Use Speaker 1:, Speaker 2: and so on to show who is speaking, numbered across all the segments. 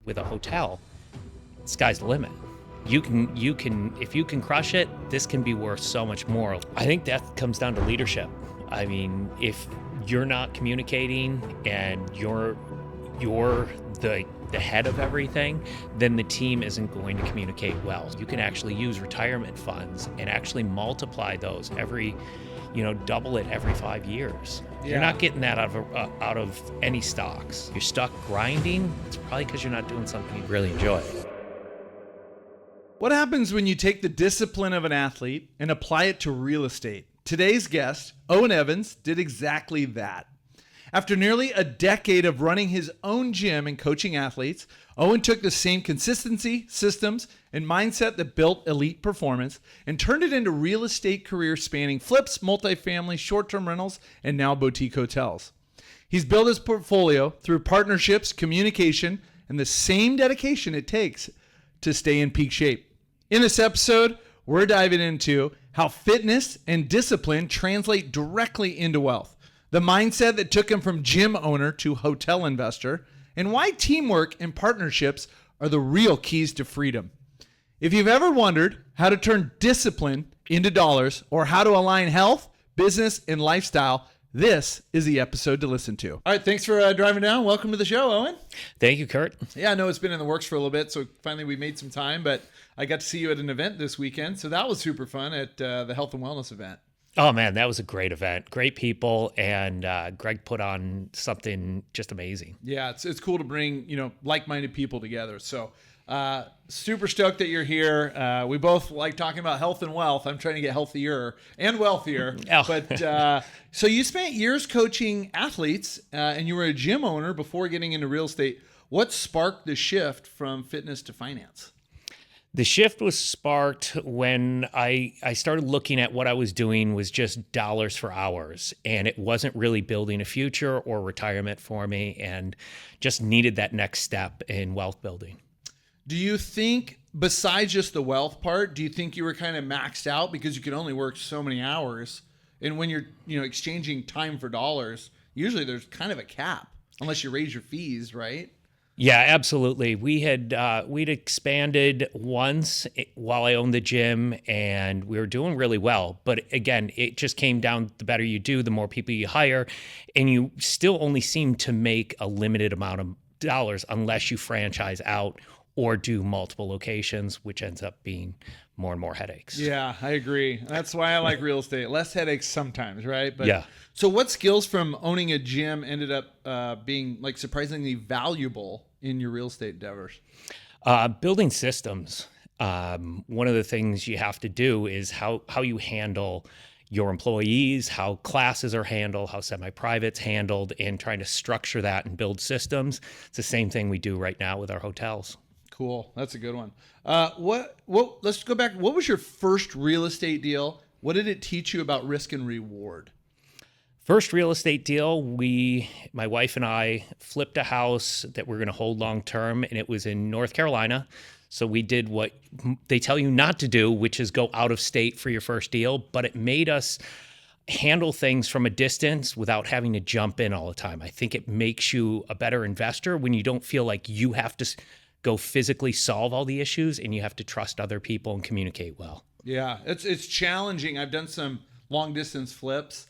Speaker 1: With a hotel, sky's the limit. You can, if you can crush it, this can be worth so much more. I think that comes down to leadership. I mean, if you're not communicating and you're the head of everything, then the team isn't going to communicate well. You can actually use retirement funds and actually multiply those double it every 5 years. Yeah. You're not getting that out of any stocks. You're stuck grinding. It's probably because you're not doing something you really enjoy.
Speaker 2: What happens when you take the discipline of an athlete and apply it to real estate? Today's guest, Owen Evans, did exactly that. After nearly a decade of running his own gym and coaching athletes, Owen took the same consistency, systems, and mindset that built elite performance and turned it into real estate career spanning flips, multifamily, short-term rentals, and now boutique hotels. He's built his portfolio through partnerships, communication, and the same dedication it takes to stay in peak shape. In this episode, we're diving into how fitness and discipline translate directly into wealth, the mindset that took him from gym owner to hotel investor, and why teamwork and partnerships are the real keys to freedom. If you've ever wondered how to turn discipline into dollars or how to align health, business, and lifestyle, this is the episode to listen to. All right, thanks for driving down. Welcome to the show, Owen.
Speaker 1: Thank you, Curt.
Speaker 2: Yeah, I know it's been in the works for a little bit, so finally we made some time, but I got to see you at an event this weekend, so that was super fun at the health and wellness event.
Speaker 1: Oh, man, that was a great event. Great people, and Greg put on something just amazing.
Speaker 2: Yeah, it's cool to bring, like-minded people together. So super stoked that you're here. We both like talking about health and wealth. I'm trying to get healthier and wealthier.
Speaker 1: Oh.
Speaker 2: But so you spent years coaching athletes, and you were a gym owner before getting into real estate. What sparked the shift from fitness to finance?
Speaker 1: The shift was sparked when I started looking at what I was doing was just dollars for hours, and it wasn't really building a future or retirement for me, and just needed that next step in wealth building.
Speaker 2: Do you think, besides just the wealth part, do you think you were kind of maxed out because you could only work so many hours? And when you're exchanging time for dollars, usually there's kind of a cap, unless you raise your fees, right?
Speaker 1: Yeah, absolutely. We'd expanded once while I owned the gym, and we were doing really well. But again, it just came down, the better you do, the more people you hire, and you still only seem to make a limited amount of dollars unless you franchise out or do multiple locations, which ends up being more and more headaches.
Speaker 2: Yeah, I agree. That's why I like real estate. Less headaches sometimes, right? But
Speaker 1: yeah.
Speaker 2: So what skills from owning a gym ended up being like surprisingly valuable in your real estate endeavors?
Speaker 1: Building systems. One of the things you have to do is how you handle your employees, how classes are handled, how semi-private's handled, and trying to structure that and build systems. It's the same thing we do right now with our hotels.
Speaker 2: Cool. That's a good one. Let's go back. What was your first real estate deal? What did it teach you about risk and reward?
Speaker 1: First real estate deal, my wife and I flipped a house that we're going to hold long term, and it was in North Carolina. So we did what they tell you not to do, which is go out of state for your first deal, but it made us handle things from a distance without having to jump in all the time. I think it makes you a better investor when you don't feel like you have to go physically solve all the issues and you have to trust other people and communicate well.
Speaker 2: Yeah, it's challenging. I've done some long distance flips.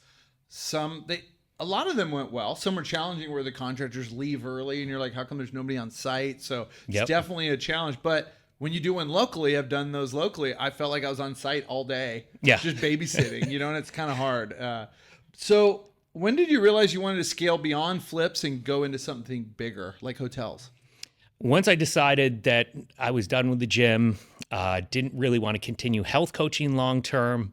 Speaker 2: A lot of them went well. Some were challenging where the contractors leave early and you're like, how come there's nobody on site? So it's definitely a challenge. But when you do one locally, I've done those locally, I felt like I was on site all day.
Speaker 1: Yeah.
Speaker 2: Just babysitting, and it's kind of hard. So when did you realize you wanted to scale beyond flips and go into something bigger like hotels?
Speaker 1: Once I decided that I was done with the gym, didn't really want to continue health coaching long term,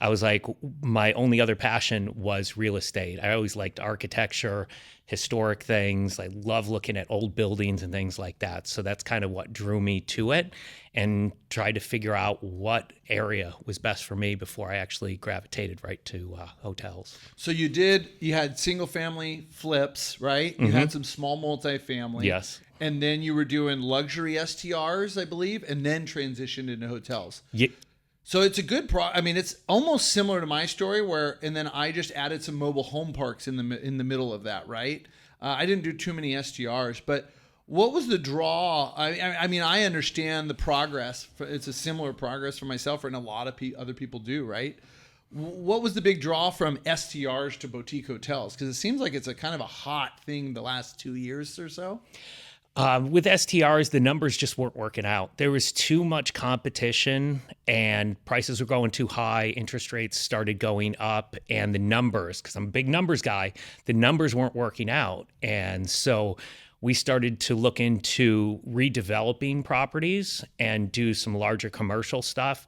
Speaker 1: I was like, my only other passion was real estate. I always liked architecture, historic things. I love looking at old buildings and things like that. So that's kind of what drew me to it, and tried to figure out what area was best for me before I actually gravitated right to hotels.
Speaker 2: So you had single family flips, right? You had some small multifamily.
Speaker 1: Yes.
Speaker 2: And then you were doing luxury STRs, I believe, and then transitioned into hotels.
Speaker 1: Yeah.
Speaker 2: So it's a good it's almost similar to my story and then I just added some mobile home parks in the middle of that, right? I didn't do too many STRs, but What was the draw? I mean, I understand the progress. It's a similar progress for myself, and a lot of other people do, right? What was the big draw from STRs to boutique hotels? Because it seems like it's a kind of a hot thing the last 2 years or so.
Speaker 1: With STRs, the numbers just weren't working out. There was too much competition and prices were going too high. Interest rates started going up, and the numbers, because I'm a big numbers guy, the numbers weren't working out. And so we started to look into redeveloping properties and do some larger commercial stuff,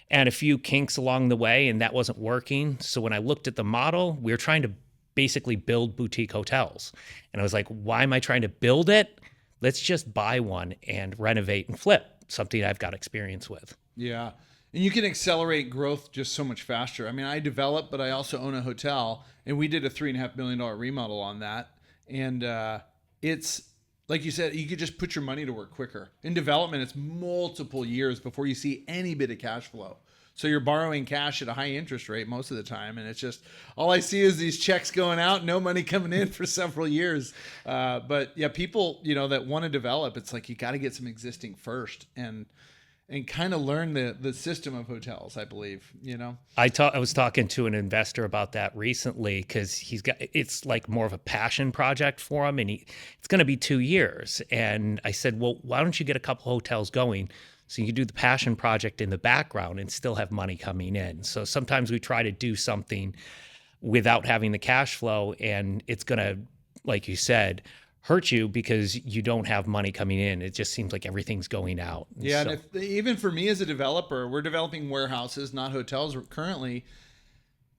Speaker 1: and a few kinks along the way, and that wasn't working. So when I looked at the model, we were trying to basically build boutique hotels. And I was like, why am I trying to build it? Let's just buy one and renovate and flip, something I've got experience with.
Speaker 2: Yeah. And you can accelerate growth just so much faster. I mean, I develop, but I also own a hotel, and we did a $3.5 million remodel on that. And it's, like you said, you could just put your money to work quicker. In development, it's multiple years before you see any bit of cash flow. So you're borrowing cash at a high interest rate most of the time. And it's just, all I see is these checks going out, no money coming in for several years. But yeah, people, that want to develop, it's like, you got to get some existing first and kind of learn the system of hotels, I believe,
Speaker 1: I was talking to an investor about that recently, because it's like more of a passion project for him, and it's going to be 2 years. And I said, well, why don't you get a couple hotels going so you can do the passion project in the background and still have money coming in? So sometimes we try to do something without having the cash flow, and it's going to, like you said, hurt you because you don't have money coming in. It just seems like everything's going out.
Speaker 2: Yeah, and even for me as a developer, we're developing warehouses, not hotels currently.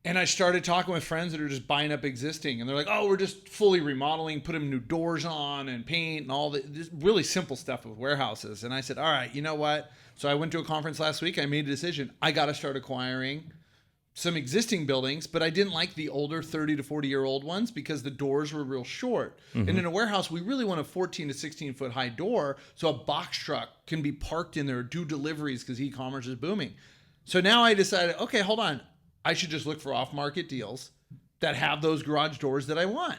Speaker 2: And I started talking with friends that are just buying up existing, and they're like, "Oh, we're just fully remodeling, putting new doors on and paint and all the just really simple stuff with warehouses." And I said, "All right, you know what?" So I went to a conference last week. I made a decision. I got to start acquiring some existing buildings, but I didn't like the older 30 to 40-year-old ones because the doors were real short. Mm-hmm. And in a warehouse, we really want a 14 to 16 foot high door so a box truck can be parked in there, do deliveries, because e-commerce is booming. So now I decided, okay, hold on. I should just look for off-market deals that have those garage doors that I want.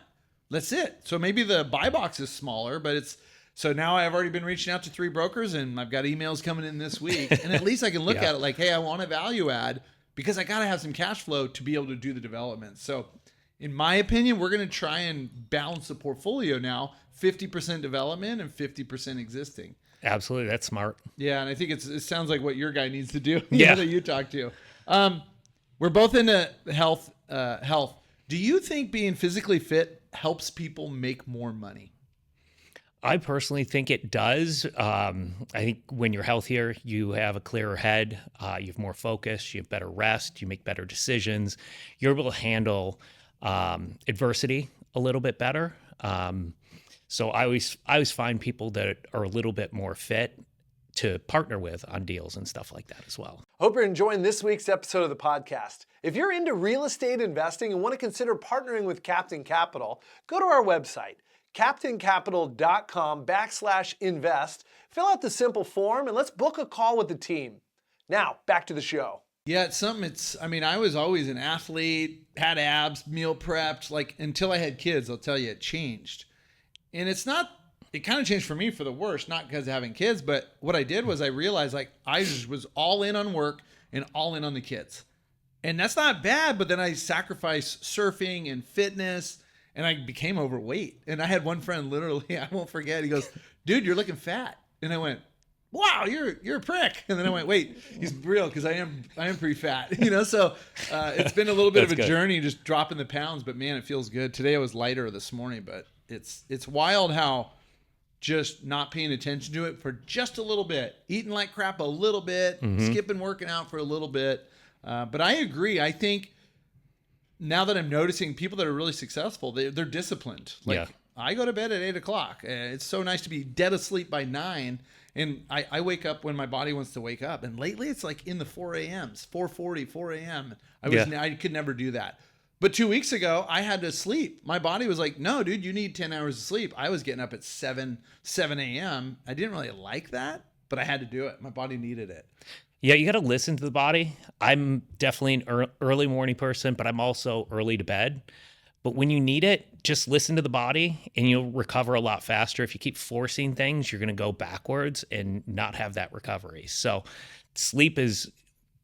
Speaker 2: That's it. So maybe the buy box is smaller, but so now I've already been reaching out to 3 brokers, and I've got emails coming in this week. And at least I can look at it like, hey, I want a value add, because I got to have some cash flow to be able to do the development. So in my opinion, we're going to try and balance the portfolio now, 50% development and 50% existing.
Speaker 1: Absolutely. That's smart.
Speaker 2: Yeah. And I think it sounds like what your guy needs to do
Speaker 1: that
Speaker 2: you talk to. We're both into health. Do you think being physically fit helps people make more money?
Speaker 1: I personally think it does. I think when you're healthier, you have a clearer head, you have more focus, you have better rest, you make better decisions. You're able to handle adversity a little bit better. So I always find people that are a little bit more fit to partner with on deals and stuff like that as well.
Speaker 3: Hope you're enjoying this week's episode of the podcast. If you're into real estate investing and want to consider partnering with Captain Capital, go to our website, captaincapital.com/invest. Fill out the simple form and let's book a call with the team. Now, back to the show.
Speaker 2: Yeah, I was always an athlete, had abs, meal prepped, until I had kids, I'll tell you, it changed. And it kind of changed for me for the worse, not because of having kids, but what I did was I realized I just was all in on work and all in on the kids. And that's not bad, but then I sacrificed surfing and fitness, and I became overweight. And I had one friend, literally, I won't forget, he goes, "Dude, you're looking fat." And I went, "Wow, you're a prick." And then I went, "Wait, he's real, because I am pretty fat." So it's been a little bit of a journey just dropping the pounds, but man, it feels good. Today I was lighter this morning, but it's wild how just not paying attention to it for just a little bit, eating like crap a little bit, skipping working out for a little bit. But I agree. I think now that I'm noticing people that are really successful, they're disciplined. I go to bed at 8:00. It's so nice to be dead asleep by 9. And I wake up when my body wants to wake up. And lately it's like in the 4 a.m.s, 4:40, 4 a.m. I could never do that. But 2 weeks ago, I had to sleep. My body was like, "No, dude, you need 10 hours of sleep." I was getting up at 7 a.m. I didn't really like that, but I had to do it. My body needed it.
Speaker 1: Yeah, you got to listen to the body. I'm definitely an early morning person, but I'm also early to bed. But when you need it, just listen to the body and you'll recover a lot faster. If you keep forcing things, you're going to go backwards and not have that recovery. So sleep is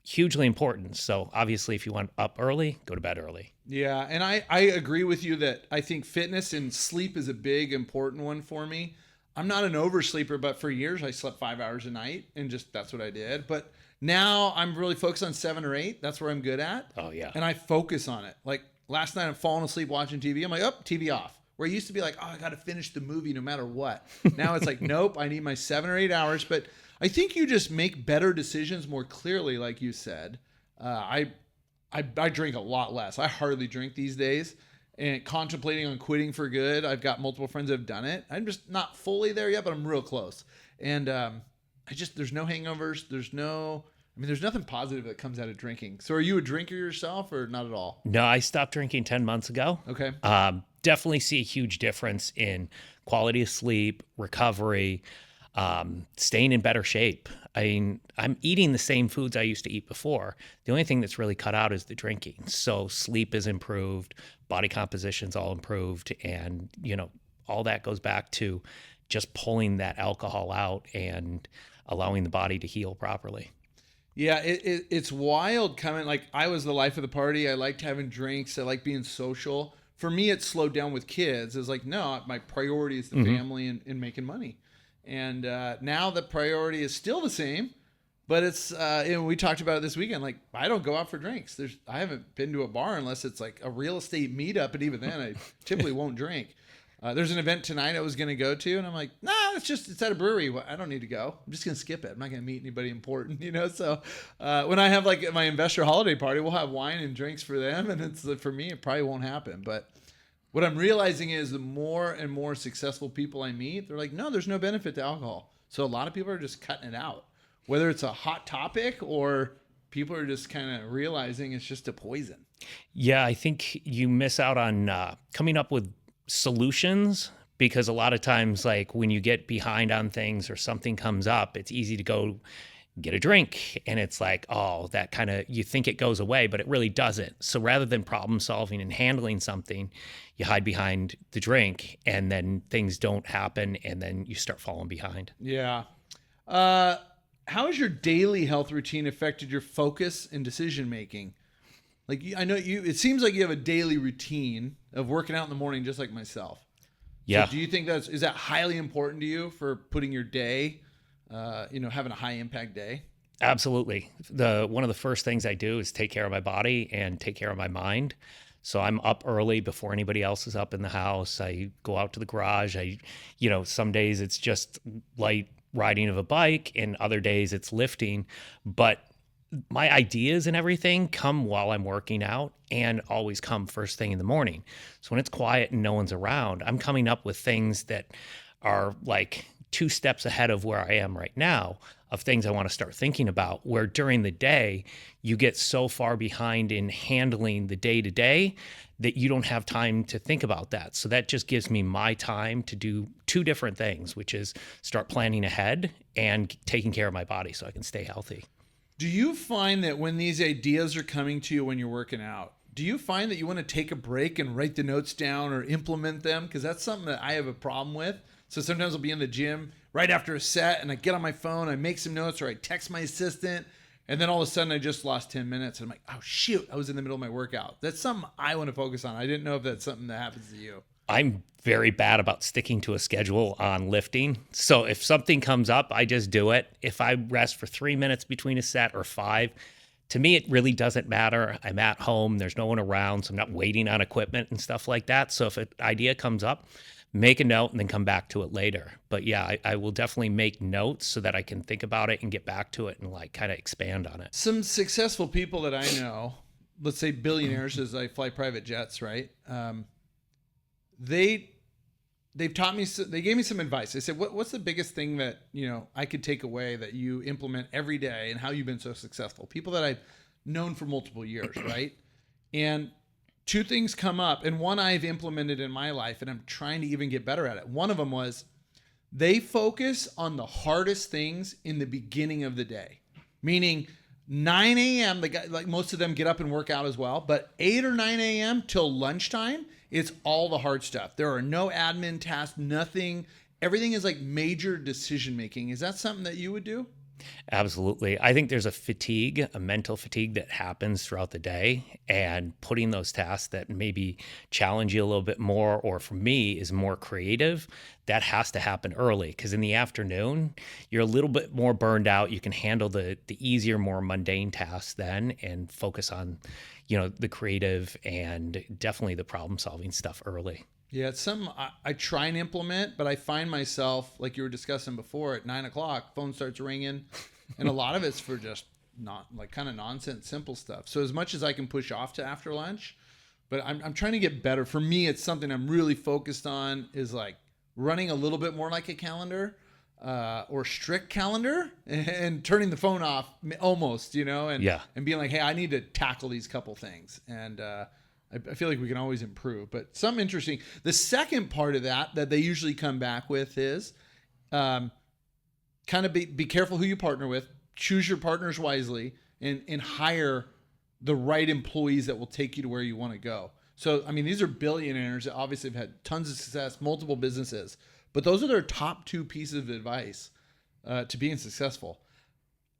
Speaker 1: hugely important. So obviously, if you want up early, go to bed early.
Speaker 2: Yeah, and I agree with you that I think fitness and sleep is a big, important one for me. I'm not an oversleeper, but for years I slept 5 hours a night and just that's what I did. But now I'm really focused on 7 or 8. That's where I'm good at.
Speaker 1: Oh, yeah.
Speaker 2: And I focus on it. Like last night I'm falling asleep watching TV. I'm like, oh, TV off. Where I used to be like, oh, I got to finish the movie no matter what. Now it's like, nope, I need my 7 or 8 hours. But I think you just make better decisions more clearly, like you said. I drink a lot less. I hardly drink these days. And contemplating on quitting for good. I've got multiple friends that have done it. I'm just not fully there yet, but I'm real close. And there's no hangovers. There's nothing positive that comes out of drinking. So are you a drinker yourself or not at all?
Speaker 1: No, I stopped drinking 10 months ago.
Speaker 2: Okay.
Speaker 1: Definitely see a huge difference in quality of sleep, recovery, staying in better shape. I mean, I'm eating the same foods I used to eat before. The only thing that's really cut out is the drinking. So sleep is improved, body composition's all improved, and all that goes back to just pulling that alcohol out and allowing the body to heal properly.
Speaker 2: Yeah, it's wild coming. Like I was the life of the party. I liked having drinks. I like being social. For me, it slowed down with kids. It's like, no, my priority is the family and making money. And now the priority is still the same, but it's, we talked about it this weekend. Like I don't go out for drinks. I haven't been to a bar unless it's like a real estate meetup. And even then I typically won't drink. There's an event tonight I was going to go to and I'm like, nah, it's at a brewery. I don't need to go. I'm just going to skip it. I'm not going to meet anybody important, So when I have like my investor holiday party, we'll have wine and drinks for them. And it's for me, it probably won't happen. But what I'm realizing is the more and more successful people I meet, they're like, no, there's no benefit to alcohol. So a lot of people are just cutting it out, whether it's a hot topic or people are just kind of realizing it's just a poison.
Speaker 1: Yeah, I think you miss out on coming up with solutions because a lot of times, like when you get behind on things or something comes up, it's easy to go get a drink. And it's like, oh, that kind of, you think it goes away, but it really doesn't. So rather than problem solving and handling something, you hide behind the drink and then things don't happen. And then you start falling behind.
Speaker 2: Yeah. How has your daily health routine affected your focus and decision-making? Like, I know it seems like you have a daily routine of working out in the morning, just like myself.
Speaker 1: Yeah.
Speaker 2: So do you think is that highly important to you for putting your day, having a high impact day?
Speaker 1: Absolutely. One of the first things I do is take care of my body and take care of my mind. So I'm up early before anybody else is up in the house. I go out to the garage. Some days it's just light riding of a bike and other days it's lifting, but my ideas and everything come while I'm working out and always come first thing in the morning. So when it's quiet and no one's around, I'm coming up with things that are like 2 steps ahead of where I am right now of things I want to start thinking about, where during the day you get so far behind in handling the day-to-day that you don't have time to think about that. So that just gives me my time to do 2 different things, which is start planning ahead and taking care of my body so I can stay healthy.
Speaker 2: Do you find that when these ideas are coming to you when you're working out, do you find that you want to take a break and write the notes down or implement them? Because that's something that I have a problem with. So sometimes I'll be in the gym right after a set and I get on my phone, I make some notes or I text my assistant, and then all of a sudden I just lost 10 minutes and I'm like, oh shoot, I was in the middle of my workout. That's something I want to focus on. I didn't know if that's something that happens to you.
Speaker 1: I'm very bad about sticking to a schedule on lifting. So if something comes up, I just do it. If I rest for 3 minutes between a set or 5, to me, it really doesn't matter. I'm at home. There's no one around. So I'm not waiting on equipment and stuff like that. So if an idea comes up, make a note and then come back to it later. But yeah, I will definitely make notes so that I can think about it and get back to it and like kind of expand on it.
Speaker 2: Some successful people that I know, let's say billionaires, as I fly private jets, right? They've taught me, they gave me some advice. They said, what's the biggest thing that, I could take away that you implement every day and how you've been so successful? People that I've known for multiple years, right? And 2 things come up, and one I've implemented in my life, and I'm trying to even get better at it. One of them was they focus on the hardest things in the beginning of the day, meaning 9 a.m., like most of them get up and work out as well, but 8 or 9 a.m. till lunchtime It's all the hard stuff. There are no admin tasks, nothing. Everything is like major decision making. Is that something that you would do?
Speaker 1: Absolutely. I think there's a mental fatigue that happens throughout the day, and putting those tasks that maybe challenge you a little bit more, or for me is more creative, that has to happen early, because in the afternoon, you're a little bit more burned out. You can handle the easier, more mundane tasks then and focus on, the creative and definitely the problem solving stuff early.
Speaker 2: Yeah, it's something I try and implement, but I find myself, like you were discussing before, at 9:00, phone starts ringing, and a lot of it's for just not like kind of nonsense, simple stuff. So as much as I can push off to after lunch, but I'm trying to get better. For me, it's something I'm really focused on is like running a little bit more like a calendar, or strict calendar, and turning the phone off almost, and being like, hey, I need to tackle these couple things. And, I feel like we can always improve, but some interesting. The second part of that they usually come back with is kind of be careful who you partner with, choose your partners wisely, and hire the right employees that will take you to where you want to go. So, I mean, these are billionaires that obviously have had tons of success, multiple businesses, but those are their top two pieces of advice to being successful.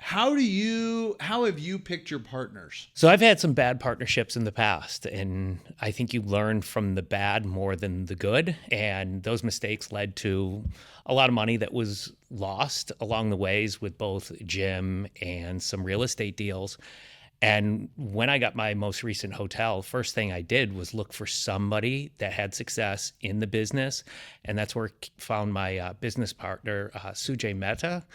Speaker 2: How have you picked your partners?
Speaker 1: So I've had some bad partnerships in the past, and I think you learn from the bad more than the good. And those mistakes led to a lot of money that was lost along the ways with both gym and some real estate deals. And when I got my most recent hotel, first thing I did was look for somebody that had success in the business. And that's where I found my business partner, Sujay Mehta.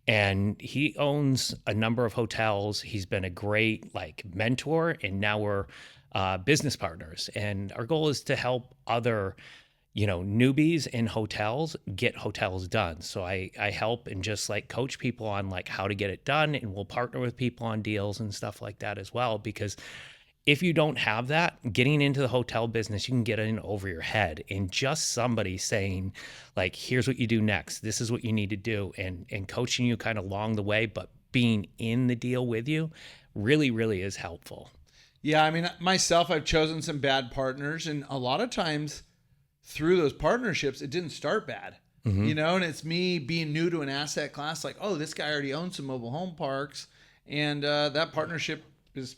Speaker 1: And he owns a number of hotels. He's been a great mentor, and now we're business partners. And our goal is to help other, newbies in hotels get hotels done. So I help and just coach people on how to get it done, and we'll partner with people on deals and stuff like that as well. Because if you don't have that, getting into the hotel business, you can get in over your head, and just somebody saying here's what you do next. This is what you need to do, and coaching you kind of along the way, but being in the deal with you really, really is helpful.
Speaker 2: Yeah. I mean, myself, I've chosen some bad partners, and a lot of times through those partnerships, it didn't start bad, and it's me being new to an asset class. This guy already owns some mobile home parks, and that partnership is,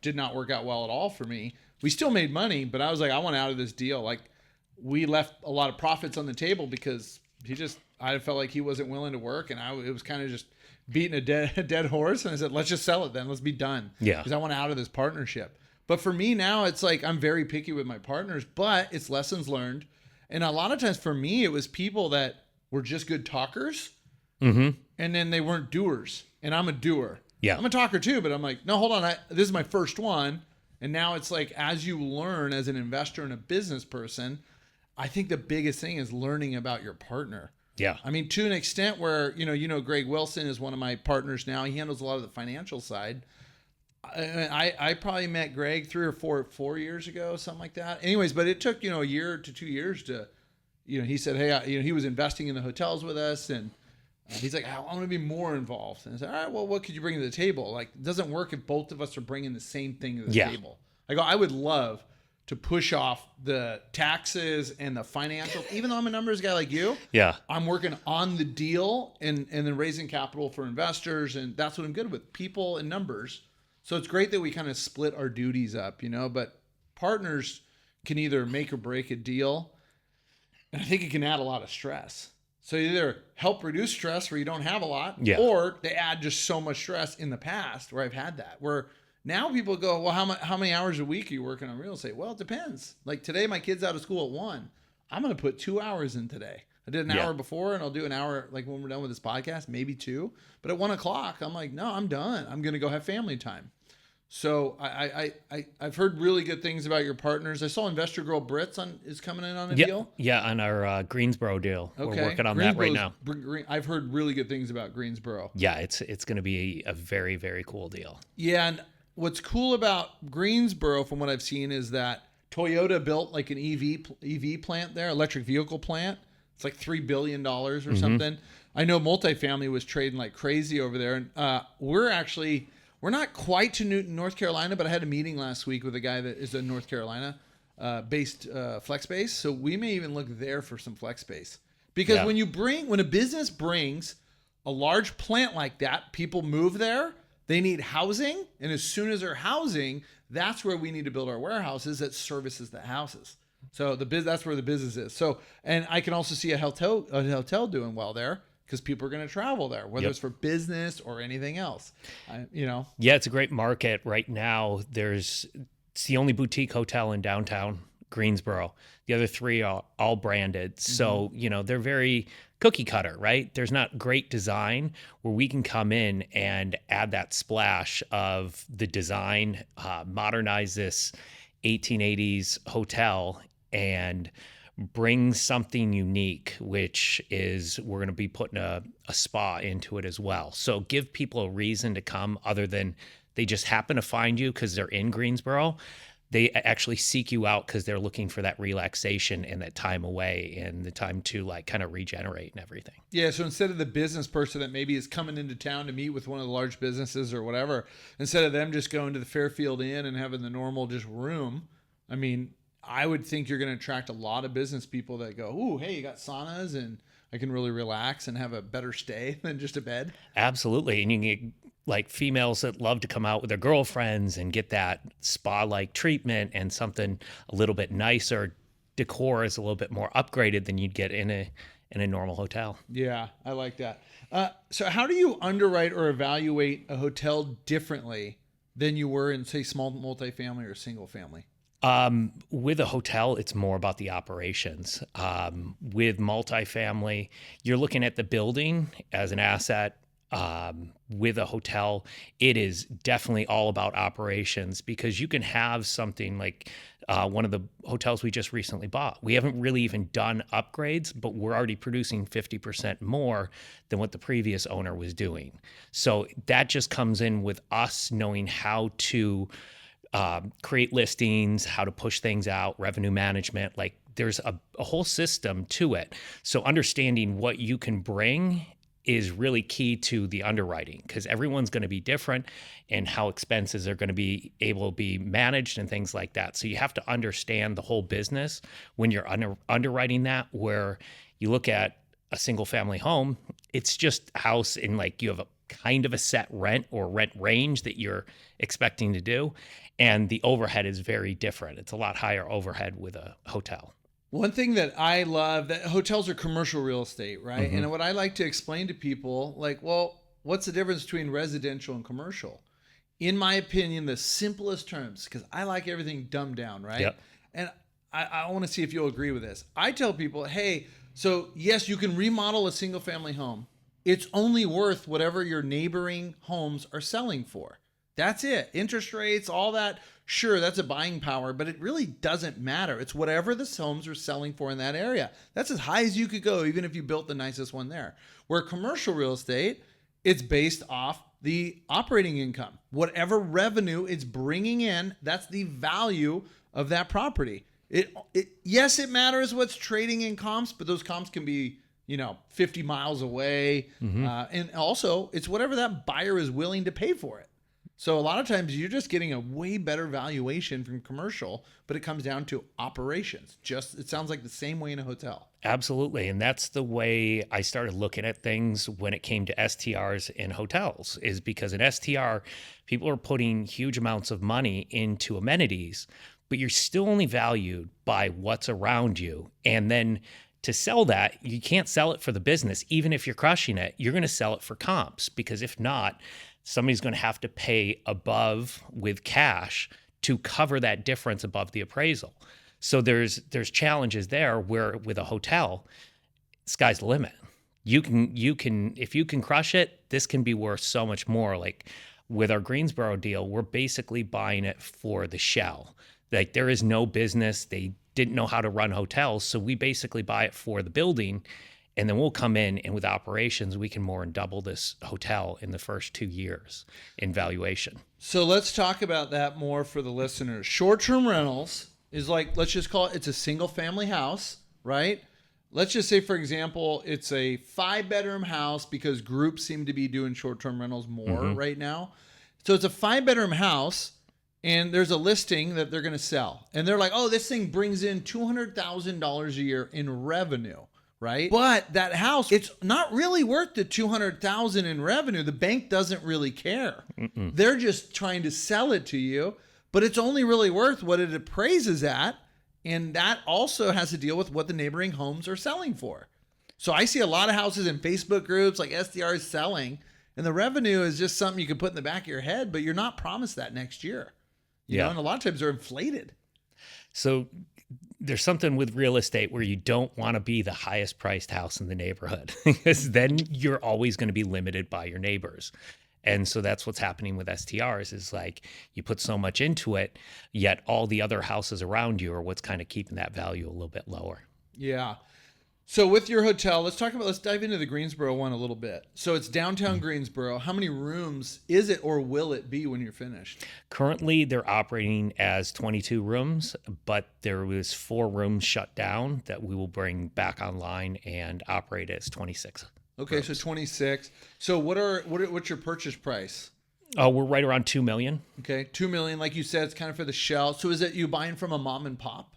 Speaker 2: did not work out well at all for me. We still made money, but I was I want out of this deal. We left a lot of profits on the table because I felt like he wasn't willing to work, and it was kind of just beating a dead horse. And I said, let's just sell it then. Let's be done.
Speaker 1: Yeah.
Speaker 2: Because I want out of this partnership. But for me now, it's I'm very picky with my partners, but it's lessons learned. And a lot of times for me, it was people that were just good talkers, and then they weren't doers. And I'm a doer.
Speaker 1: Yeah.
Speaker 2: I'm a talker too, but I'm no, hold on. This is my first one. And now it's as you learn as an investor and a business person, I think the biggest thing is learning about your partner.
Speaker 1: Yeah.
Speaker 2: I mean, to an extent where, Greg Wilson is one of my partners now. He handles a lot of the financial side. I probably met Greg 3 or 4 years ago, something like that. Anyways, but it took, a year to 2 years to, he said, hey, he was investing in the hotels with us, and he's I want to be more involved. And I said, all right, well, what could you bring to the table? It doesn't work if both of us are bringing the same thing to the table. I would love to push off the taxes and the financial, even though I'm a numbers guy like you.
Speaker 1: Yeah.
Speaker 2: I'm working on the deal and then raising capital for investors. And that's what I'm good with, people and numbers. So it's great that we kind of split our duties up, but partners can either make or break a deal. And I think it can add a lot of stress. So either help reduce stress where you don't have a lot, or they add just so much stress in the past where I've had that. Where now people go, well, how many hours a week are you working on real estate? Well, it depends. Today, my kid's out of school at 1. I'm going to put 2 hours in today. I did an hour before, and I'll do an hour when we're done with this podcast, maybe 2. But at 1 o'clock, I'm no, I'm done. I'm going to go have family time. So I've heard really good things about your partners. I saw Investor Girl Brits is coming in on a deal.
Speaker 1: Yeah, on our Greensboro deal.
Speaker 2: Okay.
Speaker 1: We're working on that right now.
Speaker 2: I've heard really good things about Greensboro.
Speaker 1: Yeah, it's going to be a very, very cool deal.
Speaker 2: Yeah, and what's cool about Greensboro, from what I've seen, is that Toyota built an EV plant there, electric vehicle plant. It's $3 billion or something. I know multifamily was trading like crazy over there, and we're not quite to Newton, North Carolina, but I had a meeting last week with a guy that is in North Carolina. based flex space. So we may even look there for some flex space. Because when a business brings a large plant like that, people move there, they need housing. And as soon as they're housing, that's where we need to build our warehouses that services the houses. So that's where the business is. So, and I can also see a hotel doing well there because people are going to travel there, whether it's for business or anything else.
Speaker 1: Yeah, it's a great market right now. It's the only boutique hotel in downtown Greensboro. The other three are all branded. So, they're very cookie cutter, right? There's not great design where we can come in and add that splash of the design, modernize this 1880s hotel and bring something unique, which is we're going to be putting a spa into it as well. So give people a reason to come other than they just happen to find you because they're in Greensboro. They actually seek you out because they're looking for that relaxation and that time away and the time to kind of regenerate and everything.
Speaker 2: Yeah. So instead of the business person that maybe is coming into town to meet with one of the large businesses or whatever, instead of them just going to the Fairfield Inn and having the normal just room, I would think you're going to attract a lot of business people that go, "Ooh, hey, you got saunas and I can really relax and have a better stay than just a bed."
Speaker 1: Absolutely. And you can get females that love to come out with their girlfriends and get that spa-like treatment and something a little bit nicer. Decor is a little bit more upgraded than you'd get in a normal hotel.
Speaker 2: Yeah, I like that. So how do you underwrite or evaluate a hotel differently than you were in, say, small multifamily or single family?
Speaker 1: With a hotel, it's more about the operations. With multifamily, you're looking at the building as an asset. With a hotel, it is definitely all about operations because you can have something like one of the hotels we just recently bought. We haven't really even done upgrades, but we're already producing 50% more than what the previous owner was doing. So that just comes in with us knowing how to create listings, how to push things out, revenue management. There's a whole system to it. So understanding what you can bring is really key to the underwriting because everyone's going to be different and how expenses are going to be able to be managed and things like that. So you have to understand the whole business when you're underwriting that, where you look at a single family home, it's just a house and you have a kind of a set rent or rent range that you're expecting to do. And the overhead is very different. It's a lot higher overhead with a hotel.
Speaker 2: One thing that I love, that hotels are commercial real estate, right?
Speaker 1: Mm-hmm.
Speaker 2: And what I like to explain to people, what's the difference between residential and commercial? In my opinion, the simplest terms, because I like everything dumbed down, right?
Speaker 1: Yep.
Speaker 2: And I want to see if you'll agree with this. I tell people, hey, so yes, you can remodel a single family home. It's only worth whatever your neighboring homes are selling for. That's it. Interest rates, all that. Sure, that's a buying power, but it really doesn't matter. It's whatever the homes are selling for in that area. That's as high as you could go, even if you built the nicest one there. Where commercial real estate, it's based off the operating income. Whatever revenue it's bringing in, that's the value of that property. Yes, it matters what's trading in comps, but those comps can be 50 miles away. Mm-hmm. And also, it's whatever that buyer is willing to pay for it. So a lot of times you're just getting a way better valuation from commercial, but it comes down to operations. It sounds like the same way in a hotel.
Speaker 1: Absolutely. And that's the way I started looking at things when it came to STRs in hotels, is because in STR, people are putting huge amounts of money into amenities, but you're still only valued by what's around you. And then to sell that, you can't sell it for the business. Even if you're crushing it, you're going to sell it for comps, because if not, somebody's going to have to pay above with cash to cover that difference above the appraisal. So there's challenges there where with a hotel, sky's the limit. You can if you can crush it, this can be worth so much more. Like with our Greensboro deal, we're basically buying it for the shell. Like there is no business. They didn't know how to run hotels. So we basically buy it for the building. And then we'll come in and with operations, we can more than double this hotel in the first 2 years in valuation.
Speaker 2: So let's talk about that more for the listeners. Short-term rentals is let's just call it's a single family house, right? Let's just say, for example, it's a 5-bedroom house because groups seem to be doing short-term rentals more right now. So it's a 5-bedroom house. and there's a listing that they're going to sell. And they're like, oh, this thing brings in $200,000 a year in revenue, right? But that house, it's not really worth the $200,000 in revenue. The bank doesn't really care. They're just trying to sell it to you, but it's only really worth what it appraises at. And that also has to deal with what the neighboring homes are selling for. So I see a lot of houses in Facebook groups like STR is selling, and the revenue is just something you can put in the back of your head, but you're not promised that next year. You know, and a lot of times they're inflated.
Speaker 1: So there's something with real estate where you don't want to be the highest priced house in the neighborhood because then you're always going to be limited by your neighbors. And so that's what's happening with STRs is like you put so much into it, yet all the other houses around you are what's kind of keeping that value a little bit lower.
Speaker 2: Yeah. So with your hotel, let's dive into the Greensboro one a little bit. So it's downtown Greensboro. How many rooms is it or will it be when you're finished?
Speaker 1: Currently, they're operating as 22 rooms, but there was 4 rooms shut down that we will bring back online and operate as 26.
Speaker 2: Okay,
Speaker 1: rooms.
Speaker 2: so 26. So what's your purchase price?
Speaker 1: Oh, we're right around $2 million.
Speaker 2: Okay, $2 million. Like you said, it's kind of for the shell. So is it you buying from a mom and pop?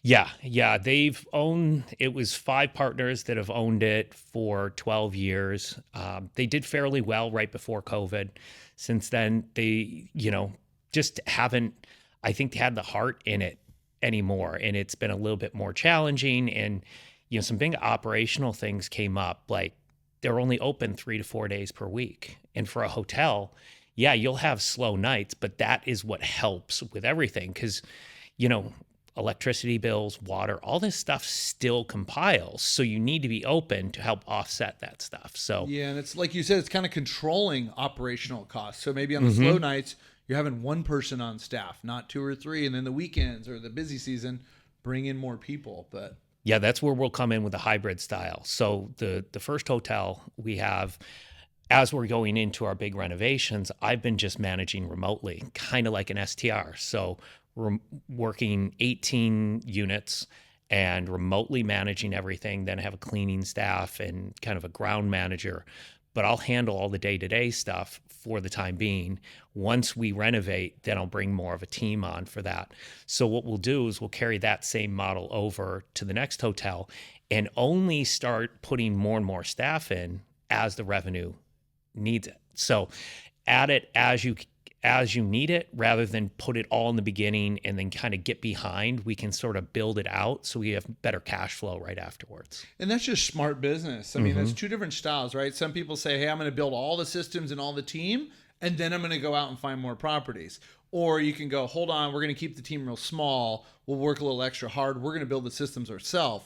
Speaker 1: Yeah. It was 5 partners that have owned it for 12 years. They did fairly well right before COVID. Since then, they, just haven't, I think, had the heart in it anymore. And it's been a little bit more challenging. And, some big operational things came up, like they're only open 3 to 4 days per week. And for a hotel, you'll have slow nights, but that is what helps with everything. Because, electricity bills, water, all this stuff still compiles. So you need to be open to help offset that stuff. So
Speaker 2: yeah, and it's like you said, it's kind of controlling operational costs. So maybe on the slow nights, you're having one person on staff, not 2 or 3. And then the weekends or the busy season, bring in more people. But
Speaker 1: yeah, that's where we'll come in with a hybrid style. So the first hotel we have, as we're going into our big renovations, I've been just managing remotely, kind of like an STR. So we're working 18 units and remotely managing everything. Then I have a cleaning staff and kind of a ground manager, but I'll handle all the day-to-day stuff for the time being. Once we renovate, then I'll bring more of a team on for that. So what we'll do is we'll carry that same model over to the next hotel and only start putting more and more staff in as the revenue needs it. So add it as you need it rather than put it all in the beginning and then kind of get behind. We can sort of build it out so we have better cash flow right afterwards.
Speaker 2: And that's just smart business. I mean, that's 2 different styles, right? Some people say, hey, I'm going to build all the systems and all the team, and then I'm going to go out and find more properties. Or you can go, hold on, we're going to keep the team real small. We'll work a little extra hard. We're going to build the systems ourselves.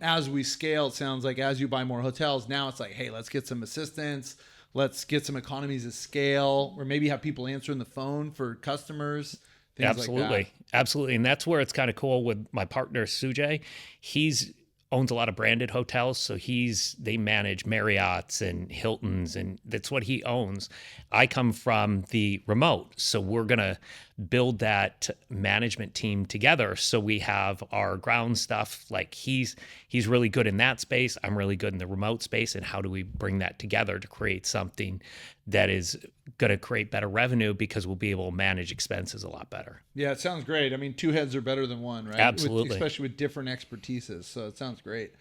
Speaker 2: As we scale, it sounds like as you buy more hotels, now it's like, hey, let's get some assistance. Let's get some economies of scale, or maybe have people answering the phone for customers.
Speaker 1: Absolutely.
Speaker 2: Like that.
Speaker 1: Absolutely. And that's where it's kind of cool with my partner, Sujay. He's owns a lot of branded hotels. So they manage Marriott's and Hilton's, and that's what he owns. I come from the remote. So we're going to build that management team together. So we have our ground stuff. Like he's really good in that space. I'm really good in the remote space. And how do we bring that together to create something that is going to create better revenue, because we'll be able to manage expenses a lot better.
Speaker 2: Yeah, it sounds great. I mean, 2 heads are better than 1, right?
Speaker 1: Absolutely.
Speaker 2: Especially with different expertises. So it sounds great.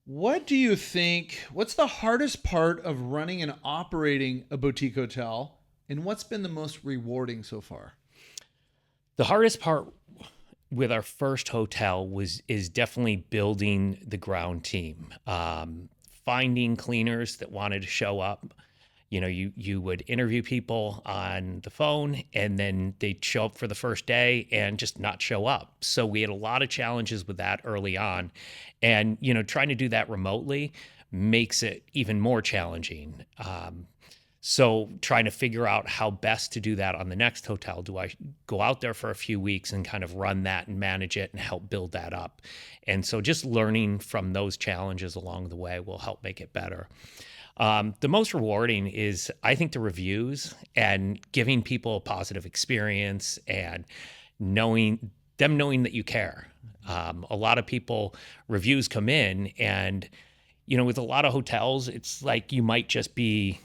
Speaker 2: What do you think, what's the hardest part of running and operating a boutique hotel, and what's been the most rewarding so far?
Speaker 1: The hardest part with our first hotel is definitely building the ground team. Finding cleaners that wanted to show up. You would interview people on the phone and then they'd show up for the first day and just not show up. So we had a lot of challenges with that early on. And, trying to do that remotely makes it even more challenging. So trying to figure out how best to do that on the next hotel. Do I go out there for a few weeks and kind of run that and manage it and help build that up? And so just learning from those challenges along the way will help make it better. The most rewarding is, I think, the reviews and giving people a positive experience and knowing that you care. A lot of reviews come in and, with a lot of hotels, it's like you might just be,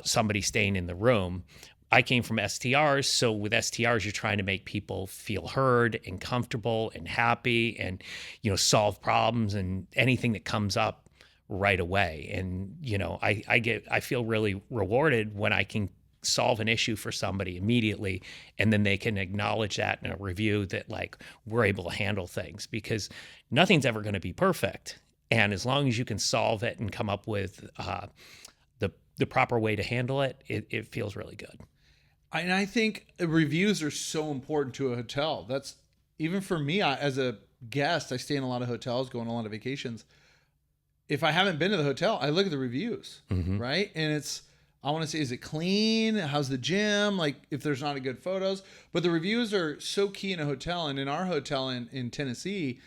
Speaker 1: somebody staying in the room. I came from STRs. So with STRs, you're trying to make people feel heard and comfortable and happy and, solve problems and anything that comes up right away. And, I feel really rewarded when I can solve an issue for somebody immediately, and then they can acknowledge that in a review that like we're able to handle things, because nothing's ever going to be perfect. And as long as you can solve it and come up with the proper way to handle it, it feels really good.
Speaker 2: And I think reviews are so important to a hotel. That's even for me as a guest. I stay in a lot of hotels, go on a lot of vacations. If I haven't been to the hotel, I look at the reviews, right? And I want to say, is it clean? How's the gym? Like if there's not a good photos, but the reviews are so key in a hotel. And in our hotel in Tennessee,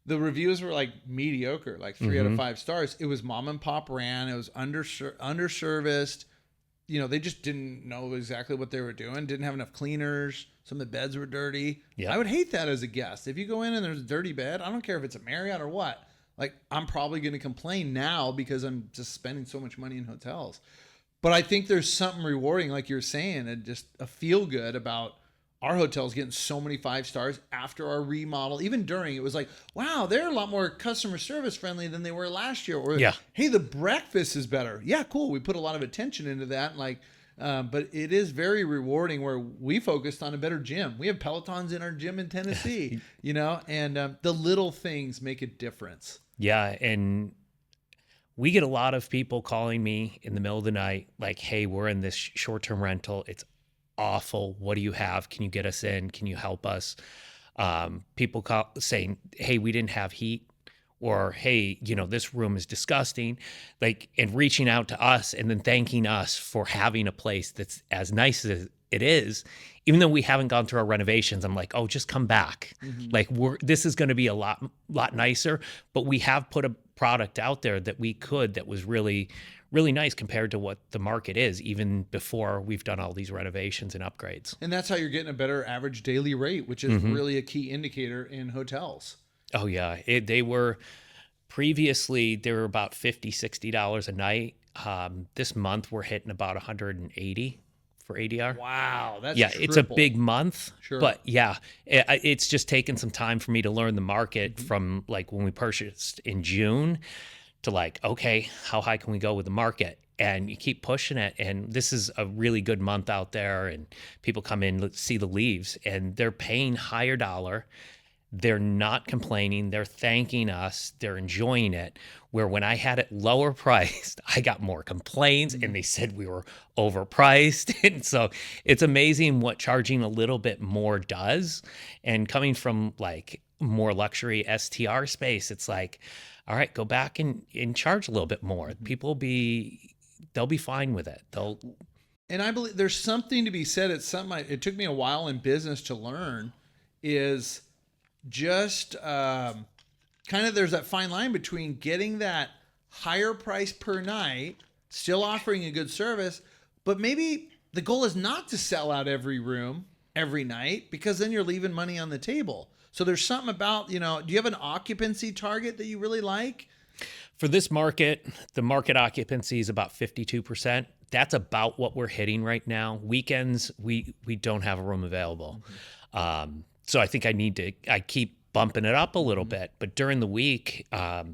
Speaker 2: the reviews were like mediocre, like 3 out of 5 stars. It was mom and pop ran. It was underserviced. They just didn't know exactly what they were doing. Didn't have enough cleaners. Some of the beds were dirty. Yeah. I would hate that as a guest. If you go in and there's a dirty bed, I don't care if it's a Marriott or what. Like I'm probably going to complain now because I'm just spending so much money in hotels. But I think there's something rewarding, like you're saying, and just a feel good about our hotels getting so many 5 stars after our remodel. Even during, it was like, wow, they're a lot more customer service friendly than they were last year. Or, hey, the breakfast is better. Yeah, cool. We put a lot of attention into that. But it is very rewarding where we focused on a better gym. We have Pelotons in our gym in Tennessee, and the little things make a difference.
Speaker 1: Yeah, and we get a lot of people calling me in the middle of the night like, hey, we're in this short-term rental. It's awful. What do you have? Can you get us in? Can you help us? People saying, hey, we didn't have heat, or hey, this room is disgusting, and reaching out to us and then thanking us for having a place that's as nice as it is, even though we haven't gone through our renovations. I'm like, oh, just come back. This is going to be a lot nicer, but we have put a product out there that was really, really nice compared to what the market is, even before we've done all these renovations and upgrades.
Speaker 2: And that's how you're getting a better average daily rate, which is really a key indicator in hotels.
Speaker 1: Oh yeah. They were about $50-$60 a night. This month we're hitting about 180 for ADR.
Speaker 2: Wow. That's
Speaker 1: triple. It's a big month,
Speaker 2: sure.
Speaker 1: But yeah, it's just taken some time for me to learn the market from like when we purchased in June to like, okay, how high can we go with the market? And you keep pushing it. And this is a really good month out there, and people come in, see the leaves, and they're paying higher dollar. They're not complaining. They're thanking us. They're enjoying it. Where when I had it lower priced, I got more complaints and they said we were overpriced. And so it's amazing what charging a little bit more does. And coming from like more luxury STR space, it's like, all right, go back and charge a little bit more. People they'll be fine with it.
Speaker 2: And I believe there's something to be said. It's something it took me a while in business to learn is just kind of there's that fine line between getting that higher price per night, still offering a good service, but maybe the goal is not to sell out every room every night, because then you're leaving money on the table. So there's something about, do you have an occupancy target that you really like?
Speaker 1: For this market, the market occupancy is about 52%. That's about what we're hitting right now. Weekends, we don't have a room available. So I think I keep bumping it up a little bit, but during the week, I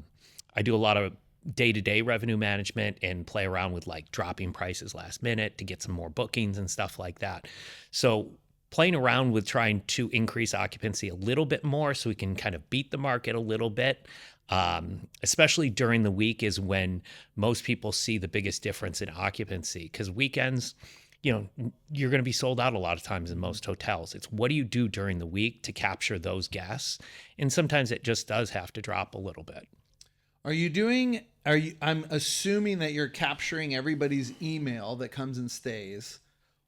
Speaker 1: do a lot of day-to-day revenue management and play around with like dropping prices last minute to get some more bookings and stuff like that. So playing around with trying to increase occupancy a little bit more so we can kind of beat the market a little bit, especially during the week is when most people see the biggest difference in occupancy, because weekends, you're going to be sold out a lot of times in most hotels. It's what do you do during the week to capture those guests? And sometimes it just does have to drop a little bit. I'm assuming that you're capturing everybody's email that comes and stays.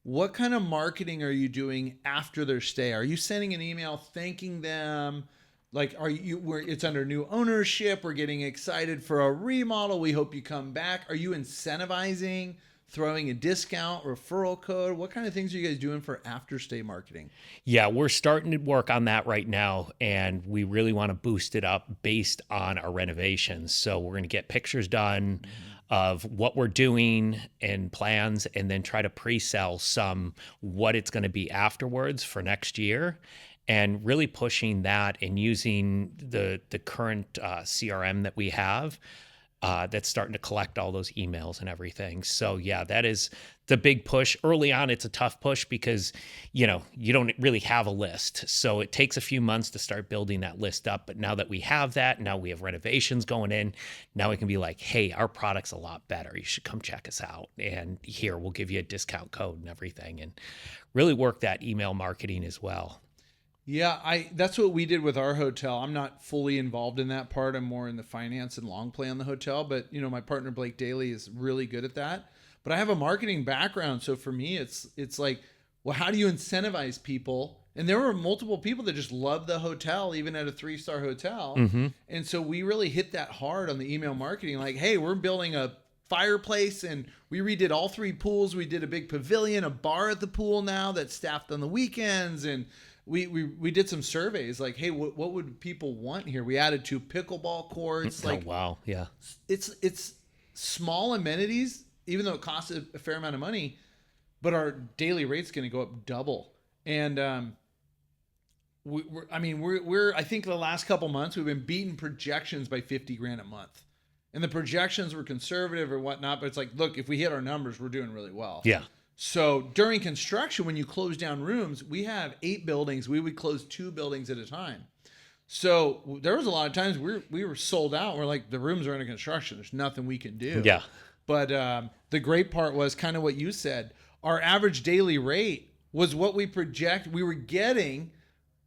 Speaker 1: What kind of marketing are you doing after their stay? Are you sending an email thanking them? Like, it's under new ownership. We're getting excited for a remodel. We hope you come back. Are you incentivizing, throwing a discount, referral code? What kind of things are you guys doing for after stay marketing? Yeah, we're starting to work on that right now, and we really want to boost it up based on our renovations. So we're going to get pictures done. of what we're doing and plans, and then try to pre-sell some what it's going to be afterwards for next year, and really pushing that and using the current CRM that we have that's starting to collect all those emails and everything. So yeah, that is the big push. Early on, it's a tough push because, you don't really have a list. So it takes a few months to start building that list up. But now that we have that, now we have renovations going in, now we can be like, hey, our product's a lot better. You should come check us out. And here, we'll give you a discount code and everything, and really work that email marketing as well.
Speaker 2: Yeah, that's what we did with our hotel. I'm not fully involved in that part. I'm more in the finance and long play on the hotel. But, my partner, Blake Daly, is really good at that. But I have a marketing background. So for me, it's like, well, how do you incentivize people? And there were multiple people that just loved the hotel, even at a 3-star hotel.
Speaker 1: Mm-hmm.
Speaker 2: And so we really hit that hard on the email marketing. Like, hey, we're building a fireplace, and we redid all 3 pools. We did a big pavilion, a bar at the pool now that's staffed on the weekends. And we did some surveys like, hey, what would people want here? We added 2 pickleball courts. Like,
Speaker 1: oh, wow. Yeah.
Speaker 2: It's small amenities, even though it costs a fair amount of money, but our daily rate's going to go up double. And we're I think the last couple months we've been beating projections by $50,000 a month, and the projections were conservative or whatnot. But it's like, look, if we hit our numbers, we're doing really well.
Speaker 1: Yeah.
Speaker 2: So during construction, when you close down rooms, we have 8 buildings. We would close 2 buildings at a time. So there was a lot of times we were sold out. We're like, the rooms are under construction. There's nothing we can do.
Speaker 1: Yeah.
Speaker 2: But the great part was kind of what you said. Our average daily rate was what we project. We were getting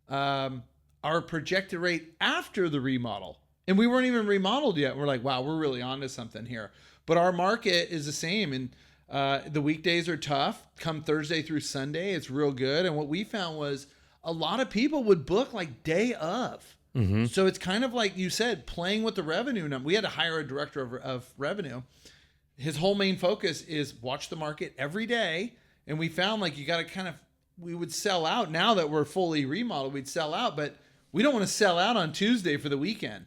Speaker 2: our projected rate after the remodel. And we weren't even remodeled yet. We're like, wow, we're really onto something here. But our market is the same. And the weekdays are tough. Come Thursday through Sunday, it's real good. And what we found was a lot of people would book like day of.
Speaker 1: Mm-hmm.
Speaker 2: So it's kind of like you said, playing with the revenue number. We had to hire a director of revenue. His whole main focus is watch the market every day. And we found like you got to we would sell out. Now that we're fully remodeled, we'd sell out, but we don't want to sell out on Tuesday for the weekend.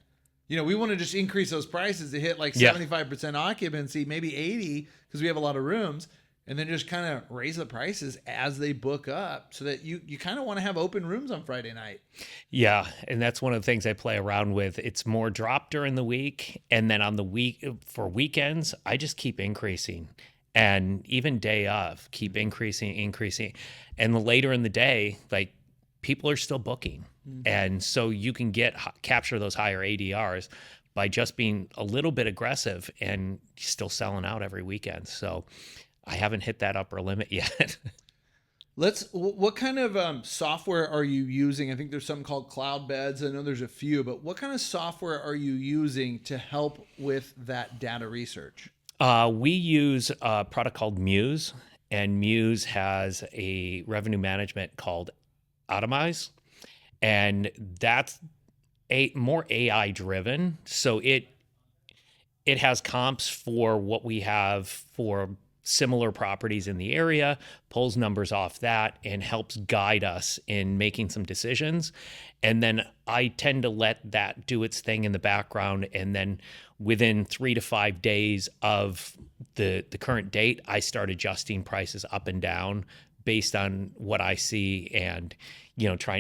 Speaker 2: We want to just increase those prices to hit like 75% occupancy, maybe 80, because we have a lot of rooms, and then just kind of raise the prices as they book up so that you kind of want to have open rooms on Friday night.
Speaker 1: Yeah. And that's one of the things I play around with. It's more drop during the week. And then on the week for weekends, I just keep increasing, and even day of keep increasing. And the later in the day, like, people are still booking. Mm-hmm. And so you can capture those higher ADRs by just being a little bit aggressive and still selling out every weekend. So I haven't hit that upper limit yet.
Speaker 2: What kind of software are you using? I think there's something called Cloud Beds. I know there's a few, but what kind of software are you using to help with that data research?
Speaker 1: We use a product called Muse, and Muse has a revenue management called Atomize, and that's more AI driven. So it has comps for what we have for similar properties in the area, pulls numbers off that, and helps guide us in making some decisions. And then I tend to let that do its thing in the background, and then within 3 to 5 days of the current date, I start adjusting prices up and down based on what I see, and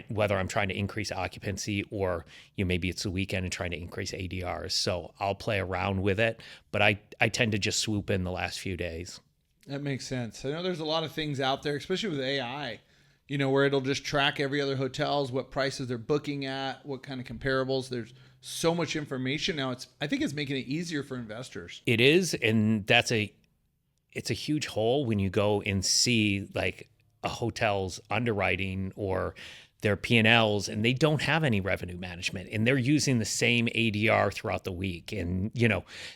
Speaker 1: whether I'm trying to increase occupancy or maybe it's the weekend and trying to increase ADRs. So I'll play around with it, but I tend to just swoop in the last few days.
Speaker 2: That makes sense. I know there's a lot of things out there, especially with AI, where it'll just track every other hotels, what prices they're booking at, what kind of comparables. There's so much information now. I think it's making it easier for investors.
Speaker 1: It is, and it's a huge hole when you go and see like a hotel's underwriting or their P&Ls, and they don't have any revenue management, and they're using the same ADR throughout the week. And,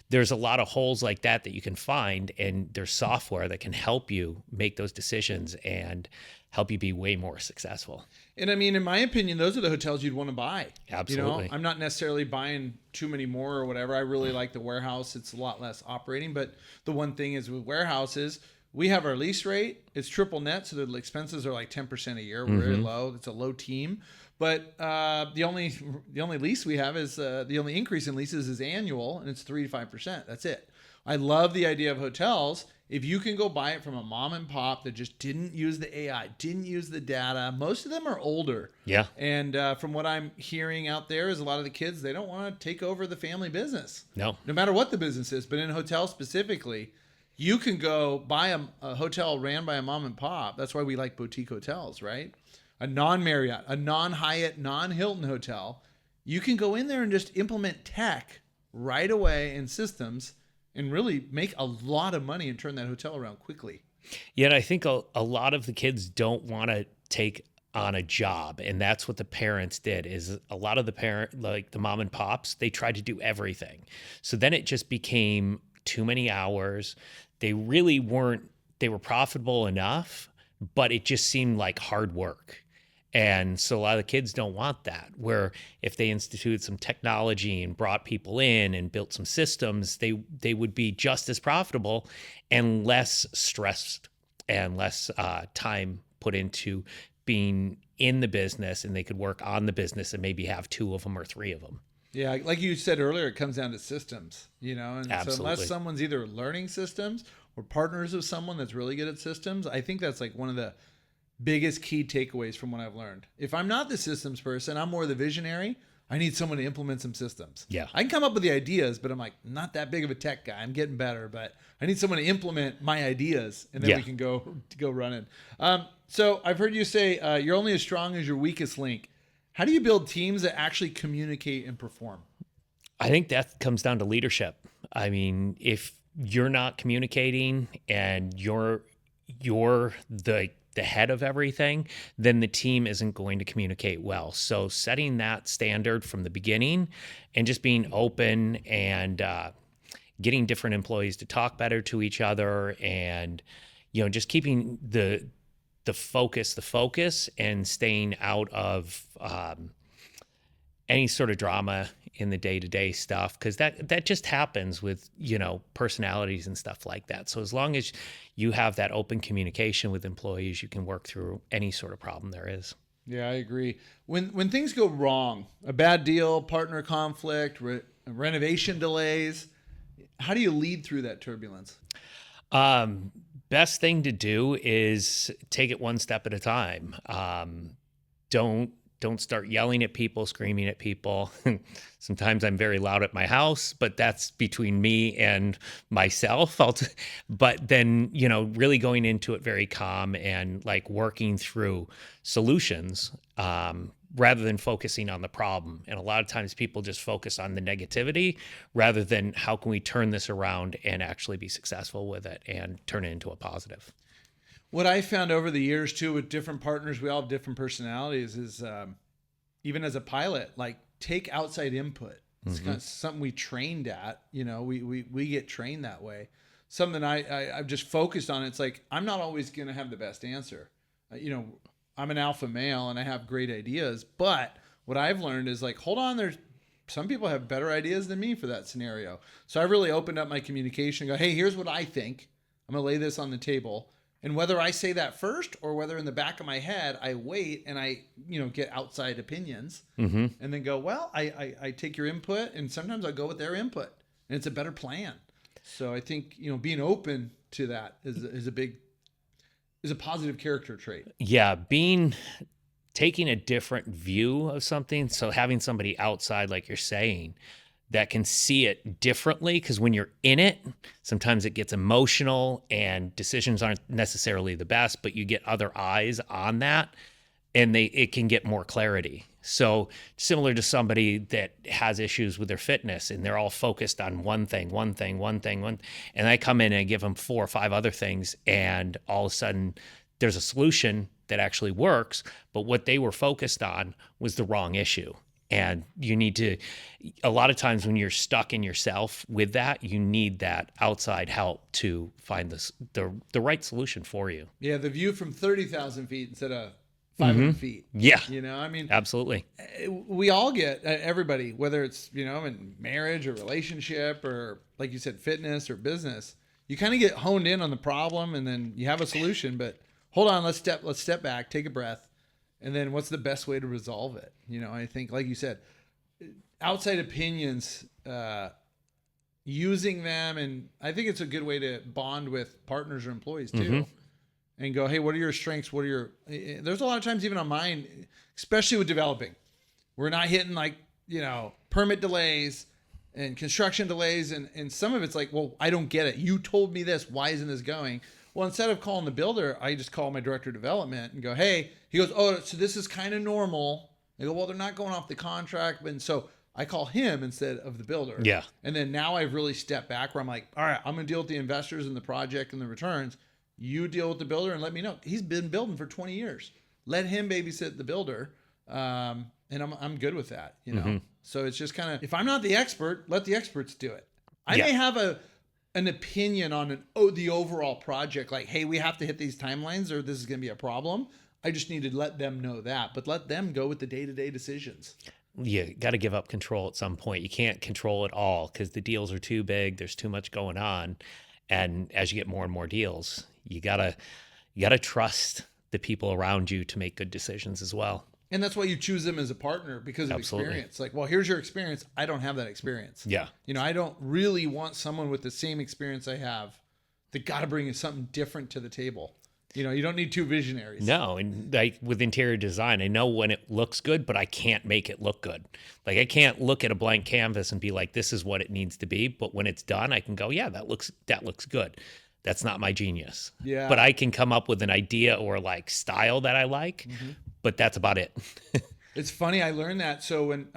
Speaker 1: there's a lot of holes like that you can find, and there's software that can help you make those decisions and help you be way more successful.
Speaker 2: And I mean, in my opinion, those are the hotels you'd want to buy.
Speaker 1: Absolutely.
Speaker 2: I'm not necessarily buying too many more or whatever. I really like the warehouse. It's a lot less operating, but the one thing is with warehouses, we have our lease rate. It's triple net, so the expenses are like 10% a year. We're very low. It's a low team. But the only lease we have is the only increase in leases is annual, and it's 3 to 5%. That's it. I love the idea of hotels. If you can go buy it from a mom and pop that just didn't use the AI, didn't use the data, most of them are older.
Speaker 1: Yeah.
Speaker 2: And from what I'm hearing out there is a lot of the kids, they don't want to take over the family business.
Speaker 1: No.
Speaker 2: No matter what the business is, but in hotels specifically, you can go buy a hotel ran by a mom and pop. That's why we like boutique hotels, right? A non-Marriott, a non-Hyatt, non-Hilton hotel. You can go in there and just implement tech right away in systems and really make a lot of money and turn that hotel around quickly.
Speaker 1: Yet I think a lot of the kids don't want to take on a job, and that's what the parents did. Is a lot of like the mom and pops, they tried to do everything. So then it just became too many hours. They really weren't, they were profitable enough, but it just seemed like hard work. And so a lot of the kids don't want that, where if they instituted some technology and brought people in and built some systems, they would be just as profitable and less stressed and less time put into being in the business, and they could work on the business and maybe have 2 of them or 3 of them.
Speaker 2: Yeah, like you said earlier, it comes down to systems, and
Speaker 1: Absolutely.
Speaker 2: so unless someone's either learning systems or partners with someone that's really good at systems, I think that's like one of the biggest key takeaways from what I've learned. If I'm not the systems person, I'm more the visionary. I need someone to implement some systems.
Speaker 1: Yeah.
Speaker 2: I can come up with the ideas, but I'm like, not that big of a tech guy. I'm getting better, but I need someone to implement my ideas, and then we can go running. So I've heard you say you're only as strong as your weakest link. How do you build teams that actually communicate and perform?
Speaker 1: I think that comes down to leadership. I mean, if you're not communicating and you're the head of everything, then the team isn't going to communicate well. So setting that standard from the beginning and just being open and getting different employees to talk better to each other, and just keeping the focus and staying out of any sort of drama in the day-to-day stuff, because that just happens with personalities and stuff like that. So as long as you have that open communication with employees, you can work through any sort of problem there is.
Speaker 2: Yeah, I agree. When things go wrong, a bad deal, partner conflict, renovation delays, how do you lead through that turbulence?
Speaker 1: Best thing to do is take it one step at a time. Don't start yelling at people, screaming at people. Sometimes I'm very loud at my house, but that's between me and myself. But then, really going into it very calm and like working through solutions rather than focusing on the problem. And a lot of times people just focus on the negativity rather than how can we turn this around and actually be successful with it and turn it into a positive.
Speaker 2: What I found over the years too with different partners, we all have different personalities, is even as a pilot, like take outside input. It's kind of something we trained at, we get trained that way. Something I've just focused on. It's like, I'm not always going to have the best answer. I'm an alpha male and I have great ideas, but what I've learned is like, hold on, there's some people have better ideas than me for that scenario. So I really opened up my communication and go, hey, here's what I think. I'm going to lay this on the table. And whether I say that first or whether in the back of my head, I wait and I, get outside opinions and then go, well, I take your input, and sometimes I go with their input, and it's a better plan. So I think, being open to that is a positive character trait.
Speaker 1: Yeah. Taking a different view of something. So having somebody outside, like you're saying, that can see it differently, because when you're in it, sometimes it gets emotional and decisions aren't necessarily the best, but you get other eyes on that and it can get more clarity. So similar to somebody that has issues with their fitness and they're all focused on one thing, and I come in and I give them 4 or 5 other things, and all of a sudden there's a solution that actually works, but what they were focused on was the wrong issue. And you need to, a lot of times when you're stuck in yourself with that, you need that outside help to find the right solution for you.
Speaker 2: Yeah, the view from 30,000 feet instead of 500 feet.
Speaker 1: Yeah.
Speaker 2: Absolutely. We all get, everybody, whether it's, in marriage or relationship or, like you said, fitness or business, you kind of get honed in on the problem and then you have a solution, but hold on, let's step back, take a breath. And then what's the best way to resolve it? I think, like you said, outside opinions using them. And I think it's a good way to bond with partners or employees too. And go, hey, what are your strengths? There's a lot of times even on mine, especially with developing, we're not hitting like, permit delays and construction delays. And some of it's like, well, I don't get it. You told me this. Why isn't this going? Well, instead of calling the builder, I just call my director of development and go, hey, he goes, oh, so this is kind of normal. I go, well, they're not going off the contract. And so I call him instead of the builder.
Speaker 1: Yeah.
Speaker 2: And then now I've really stepped back where I'm like, all right, I'm going to deal with the investors and the project and the returns. You deal with the builder and let me know. He's been building for 20 years. Let him babysit the builder. And I'm good with that, So it's just kind of, if I'm not the expert, let the experts do it. I may have an opinion on the overall project, like, hey, we have to hit these timelines or this is going to be a problem. I just need to let them know that, but let them go with the day-to-day decisions.
Speaker 1: You got to give up control at some point. You can't control it all because the deals are too big. There's too much going on. And as you get more and more deals, you gotta trust the people around you to make good decisions as well.
Speaker 2: And that's why you choose them as a partner, because of experience. Like, well, here's your experience. I don't have that experience.
Speaker 1: Yeah.
Speaker 2: I don't really want someone with the same experience I have. They got to bring something different to the table. You don't need two visionaries.
Speaker 1: No, and like with interior design, I know when it looks good, but I can't make it look good. Like I can't look at a blank canvas and be like, this is what it needs to be. But when it's done, I can go, yeah, that looks good. That's not my genius.
Speaker 2: Yeah.
Speaker 1: But I can come up with an idea or like style that I like, but that's about it.
Speaker 2: It's funny. I learned that. So when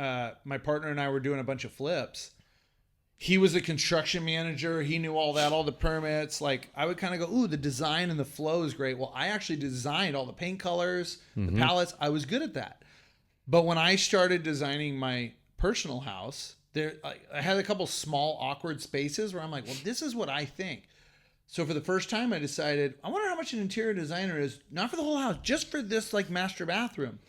Speaker 2: my partner and I were doing a bunch of flips, he was a construction manager. He knew all that, all the permits. Like I would kind of go, ooh, the design and the flow is great. Well, I actually designed all the paint colors, the palettes. I was good at that. But when I started designing my personal house, I had a couple small awkward spaces where I'm like, well, this is what I think. So for the first time, I decided, I wonder how much an interior designer is, not for the whole house, just for this like master bathroom.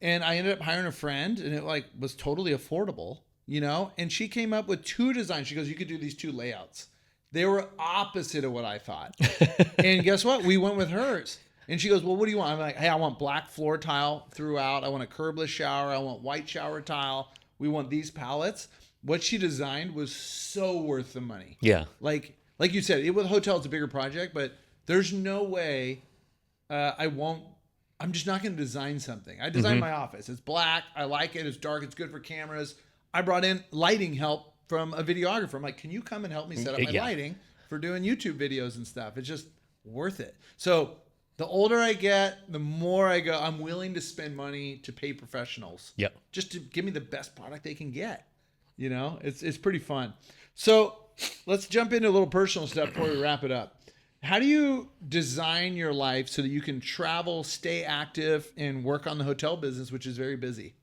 Speaker 2: And I ended up hiring a friend, and it like was totally affordable. And she came up with two designs. She goes, you could do these two layouts. They were opposite of what I thought. And guess what? We went with hers. And she goes, well, what do you want? I'm like, hey, I want black floor tile throughout. I want a curbless shower. I want white shower tile. We want these palettes. What she designed was so worth the money.
Speaker 1: Yeah.
Speaker 2: Like you said, with a hotel, it's a bigger project, but there's no way I'm just not going to design something. I designed my office. It's black. I like it. It's dark. It's good for cameras. I brought in lighting help from a videographer. I'm like, can you come and help me set up my lighting for doing YouTube videos and stuff? It's just worth it. So the older I get, the more I go, I'm willing to spend money to pay professionals.
Speaker 1: Yep.
Speaker 2: Just to give me the best product they can get. It's pretty fun. So let's jump into a little personal stuff before we wrap it up. How do you design your life so that you can travel, stay active, and work on the hotel business, which is very busy?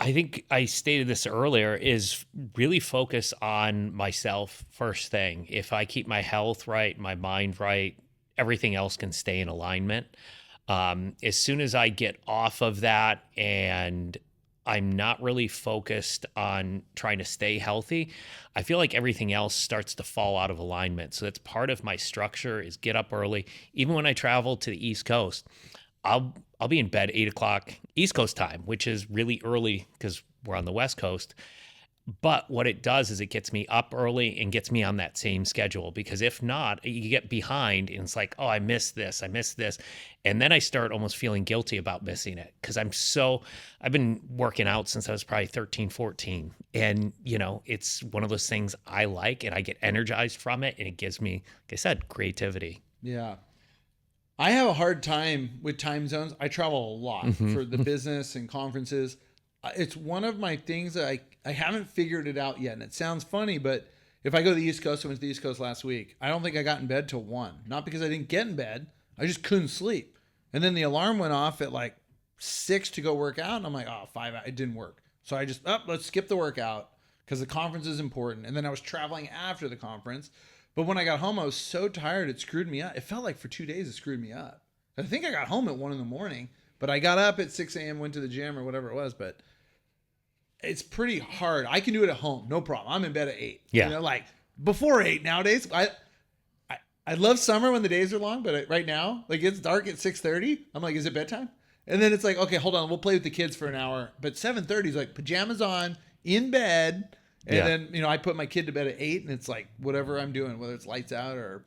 Speaker 1: I think I stated this earlier, is really focus on myself first thing. If I keep my health right, my mind right, everything else can stay in alignment. As soon as I get off of that and I'm not really focused on trying to stay healthy, I feel like everything else starts to fall out of alignment. So that's part of my structure, is get up early. Even when I travel to the East Coast, I'll be in bed 8 o'clock East Coast time, which is really early because we're on the West Coast. But what it does is it gets me up early and gets me on that same schedule, because if not, you get behind and it's like, oh, I missed this. And then I start almost feeling guilty about missing it, because I've been working out since I was probably 13, 14. And, it's one of those things I like, and I get energized from it. And it gives me, like I said, creativity.
Speaker 2: Yeah. I have a hard time with time zones. I travel a lot for the business and conferences. It's one of my things that I haven't figured it out yet. And it sounds funny, but if I go to the East Coast, I went to the East Coast last week, I don't think I got in bed till 1. Not because I didn't get in bed. I just couldn't sleep. And then the alarm went off at like 6 to go work out. And I'm like, oh, 5, it didn't work. So I just, let's skip the workout because the conference is important. And then I was traveling after the conference. But when I got home, I was so tired, it screwed me up. It felt like for 2 days, it screwed me up. I think I got home at 1 a.m, but I got up at 6 a.m., went to the gym or whatever it was. But it's pretty hard. I can do it at home, no problem. I'm in bed at 8.
Speaker 1: Yeah.
Speaker 2: Like before 8 nowadays. I love summer when the days are long, but right now, like it's dark at 6:30. I'm like, is it bedtime? And then it's like, okay, hold on, we'll play with the kids for an hour. But 7:30 is like pajamas on, in bed, And
Speaker 1: Yeah.
Speaker 2: then, I put my kid to bed at 8 and it's like whatever I'm doing, whether it's lights out or,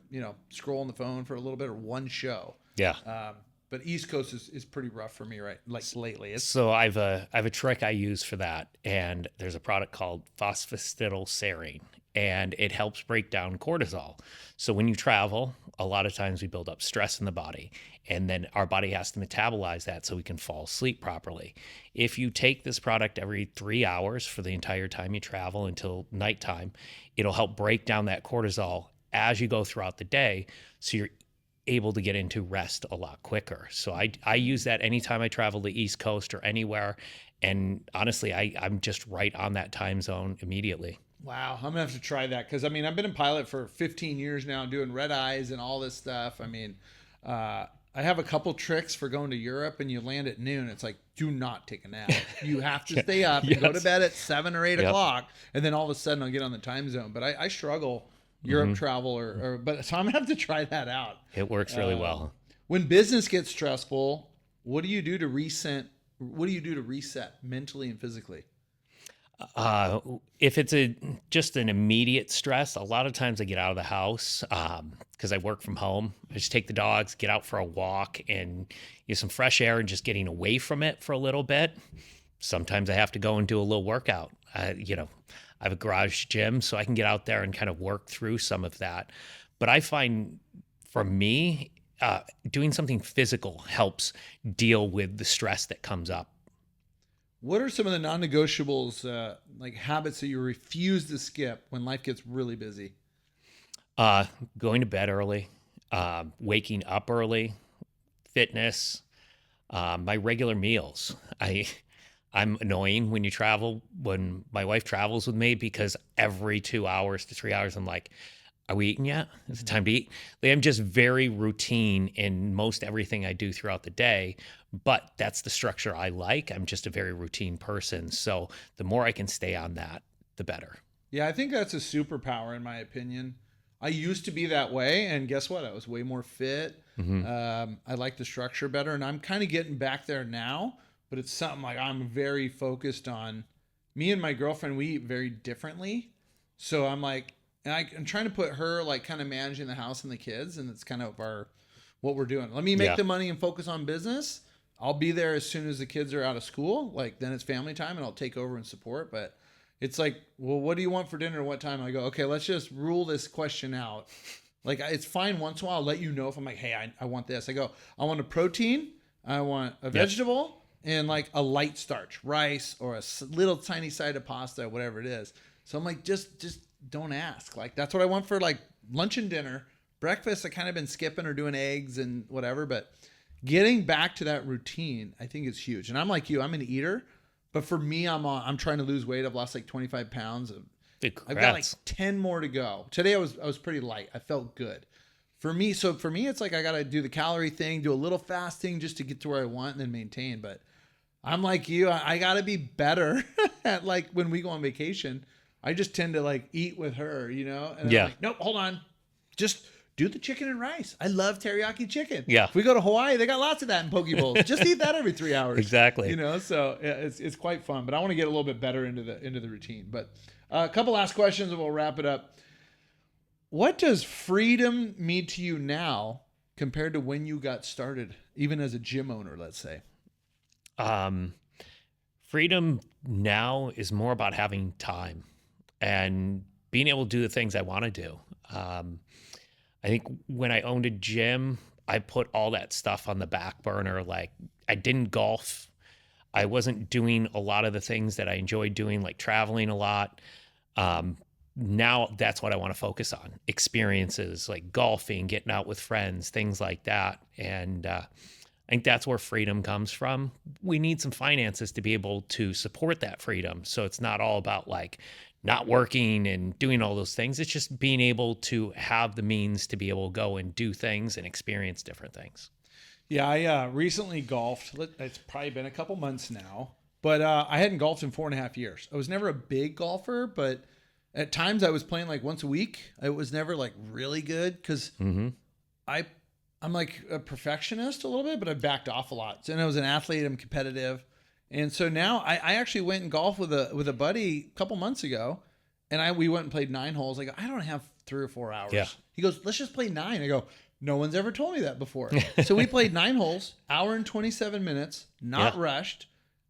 Speaker 2: scrolling the phone for a little bit or one show.
Speaker 1: Yeah.
Speaker 2: But East Coast is pretty rough for me, right? Like lately.
Speaker 1: So I have a trick I use for that, and there's a product called phosphatidylserine, and it helps break down cortisol. So when you travel, a lot of times we build up stress in the body, and then our body has to metabolize that so we can fall asleep properly. If you take this product every 3 hours for the entire time you travel until nighttime, it'll help break down that cortisol as you go throughout the day, so you're able to get into rest a lot quicker. So I use that anytime I travel the East Coast or anywhere. And honestly, I'm just right on that time zone immediately.
Speaker 2: Wow, I'm gonna have to try that because I've been in pilot for 15 years now, doing red eyes and all this stuff. I have a couple tricks for going to Europe, and you land at noon. It's like, do not take a nap. You have to stay up and go to bed at 7 or 8 o'clock, and then all of a sudden I'll get on the time zone. But I struggle Europe travel but so I'm gonna have to try that out.
Speaker 1: It works really well.
Speaker 2: When business gets stressful, what do you do to reset? What do you do to reset mentally and physically?
Speaker 1: If it's just an immediate stress, a lot of times I get out of the house because I work from home. I just take the dogs, get out for a walk, and get some fresh air and just getting away from it for a little bit. Sometimes I have to go and do a little workout. I have a garage gym, so I can get out there and kind of work through some of that. But I find for me, doing something physical helps deal with the stress that comes up.
Speaker 2: What are some of the non-negotiables, like habits that you refuse to skip when life gets really busy?
Speaker 1: Going to bed early, waking up early, fitness, my regular meals. I'm annoying when when my wife travels with me, because every 2 hours to 3 hours, I'm like, are we eating yet? Is it time to eat? Like, I'm just very routine in most everything I do throughout the day, but that's the structure I like. I'm just a very routine person. So the more I can stay on that, the better.
Speaker 2: Yeah, I think that's a superpower in my opinion. I used to be that way, and guess what? I was way more fit. I like the structure better, and I'm kind of getting back there now. But it's something like I'm very focused on. Me and my girlfriend, we eat very differently. So I'm like, and I'm trying to put her like kind of managing the house and the kids. And it's kind of what we're doing. Let me make the money and focus on business. I'll be there as soon as the kids are out of school. Like then it's family time and I'll take over and support. But it's like, well, what do you want for dinner? What time? I go, okay, let's just rule this question out. Like it's fine once in a while. I'll let you know if I'm like, hey, I want this. I go, I want a protein. I want a vegetable. And like a light starch, rice or a little tiny side of pasta, whatever it is. So I'm like, just don't ask. Like that's what I want for like lunch and dinner. Breakfast, I kind of been skipping or doing eggs and whatever. But getting back to that routine, I think is huge. And I'm like you, I'm an eater. But for me, I'm trying to lose weight. I've lost like 25 pounds. I've got like 10 more to go. Today I was pretty light. I felt good. For me, it's like I got to do the calorie thing, do a little fasting just to get to where I want and then maintain. But I'm like you, I got to be better at like when we go on vacation. I just tend to like eat with her, And I'm like, nope, hold on. Just do the chicken and rice. I love teriyaki chicken. Yeah. If we go to Hawaii, they got lots of that in poke bowls. Just eat that every 3 hours.
Speaker 1: Exactly.
Speaker 2: So yeah, it's quite fun. But I want to get a little bit better into the routine. But a couple last questions and we'll wrap it up. What does freedom mean to you now compared to when you got started, even as a gym owner, let's say?
Speaker 1: Freedom now is more about having time and being able to do the things I want to do. I think when I owned a gym, I put all that stuff on the back burner. Like I didn't golf. I wasn't doing a lot of the things that I enjoyed doing, like traveling a lot. Now that's what I want to focus on. Experiences like golfing, getting out with friends, things like that. And, I think that's where freedom comes from. We need some finances to be able to support that freedom. So it's not all about like not working and doing all those things. It's just being able to have the means to be able to go and do things and experience different things.
Speaker 2: Yeah, I recently golfed. It's probably been a couple months now, but I hadn't golfed in 4.5 years. I was never a big golfer, but at times I was playing like once a week. It was never like really good because I'm like a perfectionist a little bit, but I backed off a lot. And I was an athlete. I'm competitive. And so now I actually went and golfed with a buddy a couple months ago. And we went and played 9 holes. I go, I don't have 3 or 4 hours.
Speaker 1: Yeah.
Speaker 2: He goes, let's just play 9. I go, no one's ever told me that before. So we played 9 holes, hour and 27 minutes, not rushed.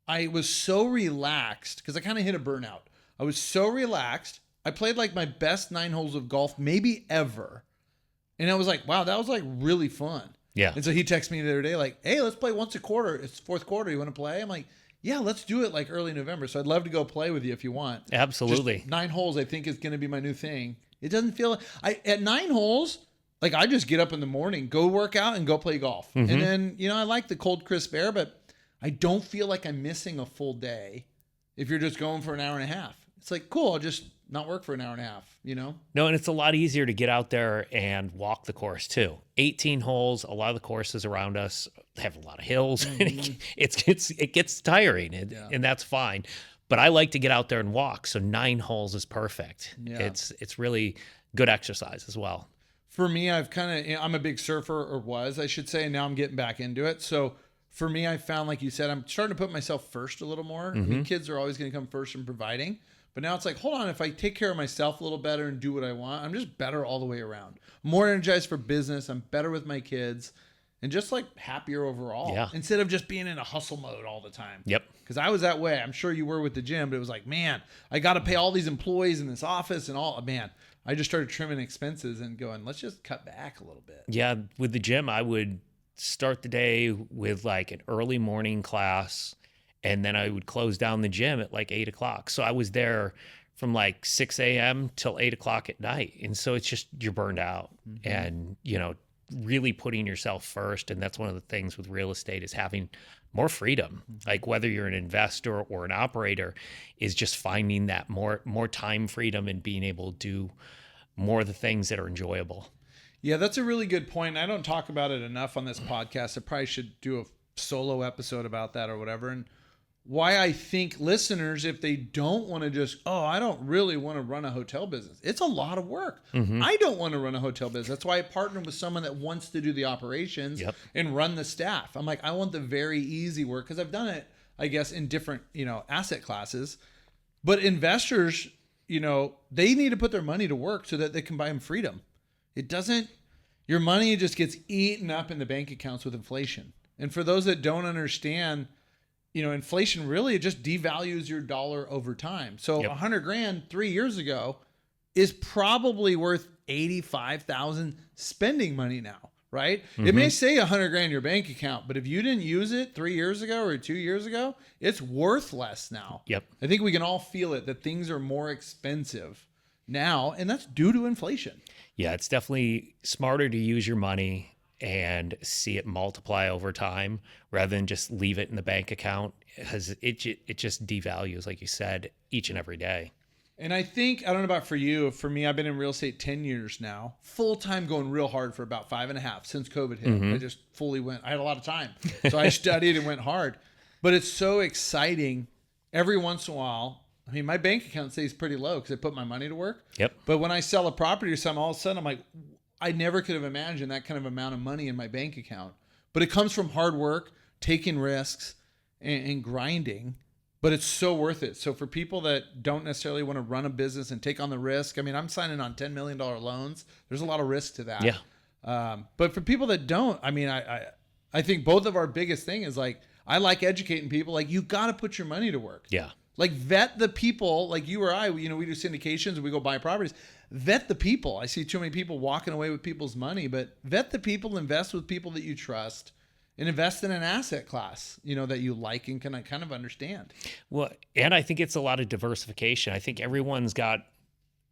Speaker 2: I was so relaxed because I kind of hit a burnout. I was so relaxed. I played like my best 9 holes of golf maybe ever. And I was like, wow, that was like really fun.
Speaker 1: Yeah.
Speaker 2: And so he texted me the other day like, hey, let's play once a quarter. It's fourth quarter. You want to play? I'm like, yeah, let's do it like early November. So I'd love to go play with you if you want.
Speaker 1: Absolutely.
Speaker 2: Just 9 holes I think is going to be my new thing. It doesn't feel at 9 holes, like I just get up in the morning, go work out and go play golf. And then, I like the cold, crisp air, but I don't feel like I'm missing a full day if you're just going for an hour and a half. It's like, cool, I'll just not work for an hour and a half,
Speaker 1: No, and it's a lot easier to get out there and walk the course too. 18 holes, a lot of the courses around us have a lot of hills. It gets tiring, and that's fine. But I like to get out there and walk, so 9 holes is perfect.
Speaker 2: Yeah.
Speaker 1: It's really good exercise as well.
Speaker 2: For me, I'm a big surfer, or was, I should say, and now I'm getting back into it. So for me, I found, like you said, I'm starting to put myself first a little more. I mean, kids are always going to come first in providing. But now it's like, hold on, if I take care of myself a little better and do what I want, I'm just better all the way around. More energized for business. I'm better with my kids and just like happier overall.
Speaker 1: Yeah.
Speaker 2: Instead of just being in a hustle mode all the time.
Speaker 1: Yep.
Speaker 2: Because I was that way. I'm sure you were with the gym, but it was like, man, I got to pay all these employees in this office and all. Man, I just started trimming expenses and going, let's just cut back a little bit.
Speaker 1: Yeah, with the gym, I would start the day with like an early morning class, and then I would close down the gym at like 8 o'clock. So I was there from like 6 a.m. till 8 o'clock at night. And so it's just, you're burned out and, really putting yourself first. And that's one of the things with real estate is having more freedom. Like whether you're an investor or an operator, is just finding that more time freedom and being able to do more of the things that are enjoyable.
Speaker 2: Yeah, that's a really good point. I don't talk about it enough on this podcast. I probably should do a solo episode about that or whatever. And why I think listeners, if they don't want to just, I don't really want to run a hotel business. It's a lot of work. I don't want to run a hotel business. That's why I partnered with someone that wants to do the operations and run the staff. I'm like, I want the very easy work because I've done it, I guess, in different, asset classes. But investors, they need to put their money to work so that they can buy them freedom. Your money just gets eaten up in the bank accounts with inflation. And for those that don't understand, inflation really, it just devalues your dollar over time. So $100,000 3 years ago is probably worth $85,000 spending money now, right? It may say $100,000 in your bank account, but if you didn't use it 3 years ago or 2 years ago, it's worth less now.
Speaker 1: Yep.
Speaker 2: I think we can all feel it, that things are more expensive now, and that's due to inflation.
Speaker 1: Yeah, it's definitely smarter to use your money and see it multiply over time rather than just leave it in the bank account, because it just devalues, like you said, each and every day.
Speaker 2: And I think, I don't know about for you, for me, I've been in real estate 10 years now, full time, going real hard for about 5.5 since COVID hit. I just fully I had a lot of time. So I studied and went hard. But it's so exciting every once in a while. I mean, my bank account stays pretty low because I put my money to work.
Speaker 1: Yep.
Speaker 2: But when I sell a property or something, all of a sudden I'm like, I never could have imagined that kind of amount of money in my bank account. But it comes from hard work, taking risks, and grinding. But it's so worth it. So for people that don't necessarily want to run a business and take on the risk, I mean, I'm signing on $10 million loans. There's a lot of risk to that.
Speaker 1: Yeah.
Speaker 2: But for people that don't, I mean, I think both of our biggest thing is like, I like educating people. Like, you got to put your money to work.
Speaker 1: Yeah.
Speaker 2: Like, vet the people, like you or I, we do syndications and we go buy properties. Vet the people. I see too many people walking away with people's money, but vet the people, invest with people that you trust, and invest in an asset class, that you like and can kind of understand.
Speaker 1: Well, and I think it's a lot of diversification. I think everyone's got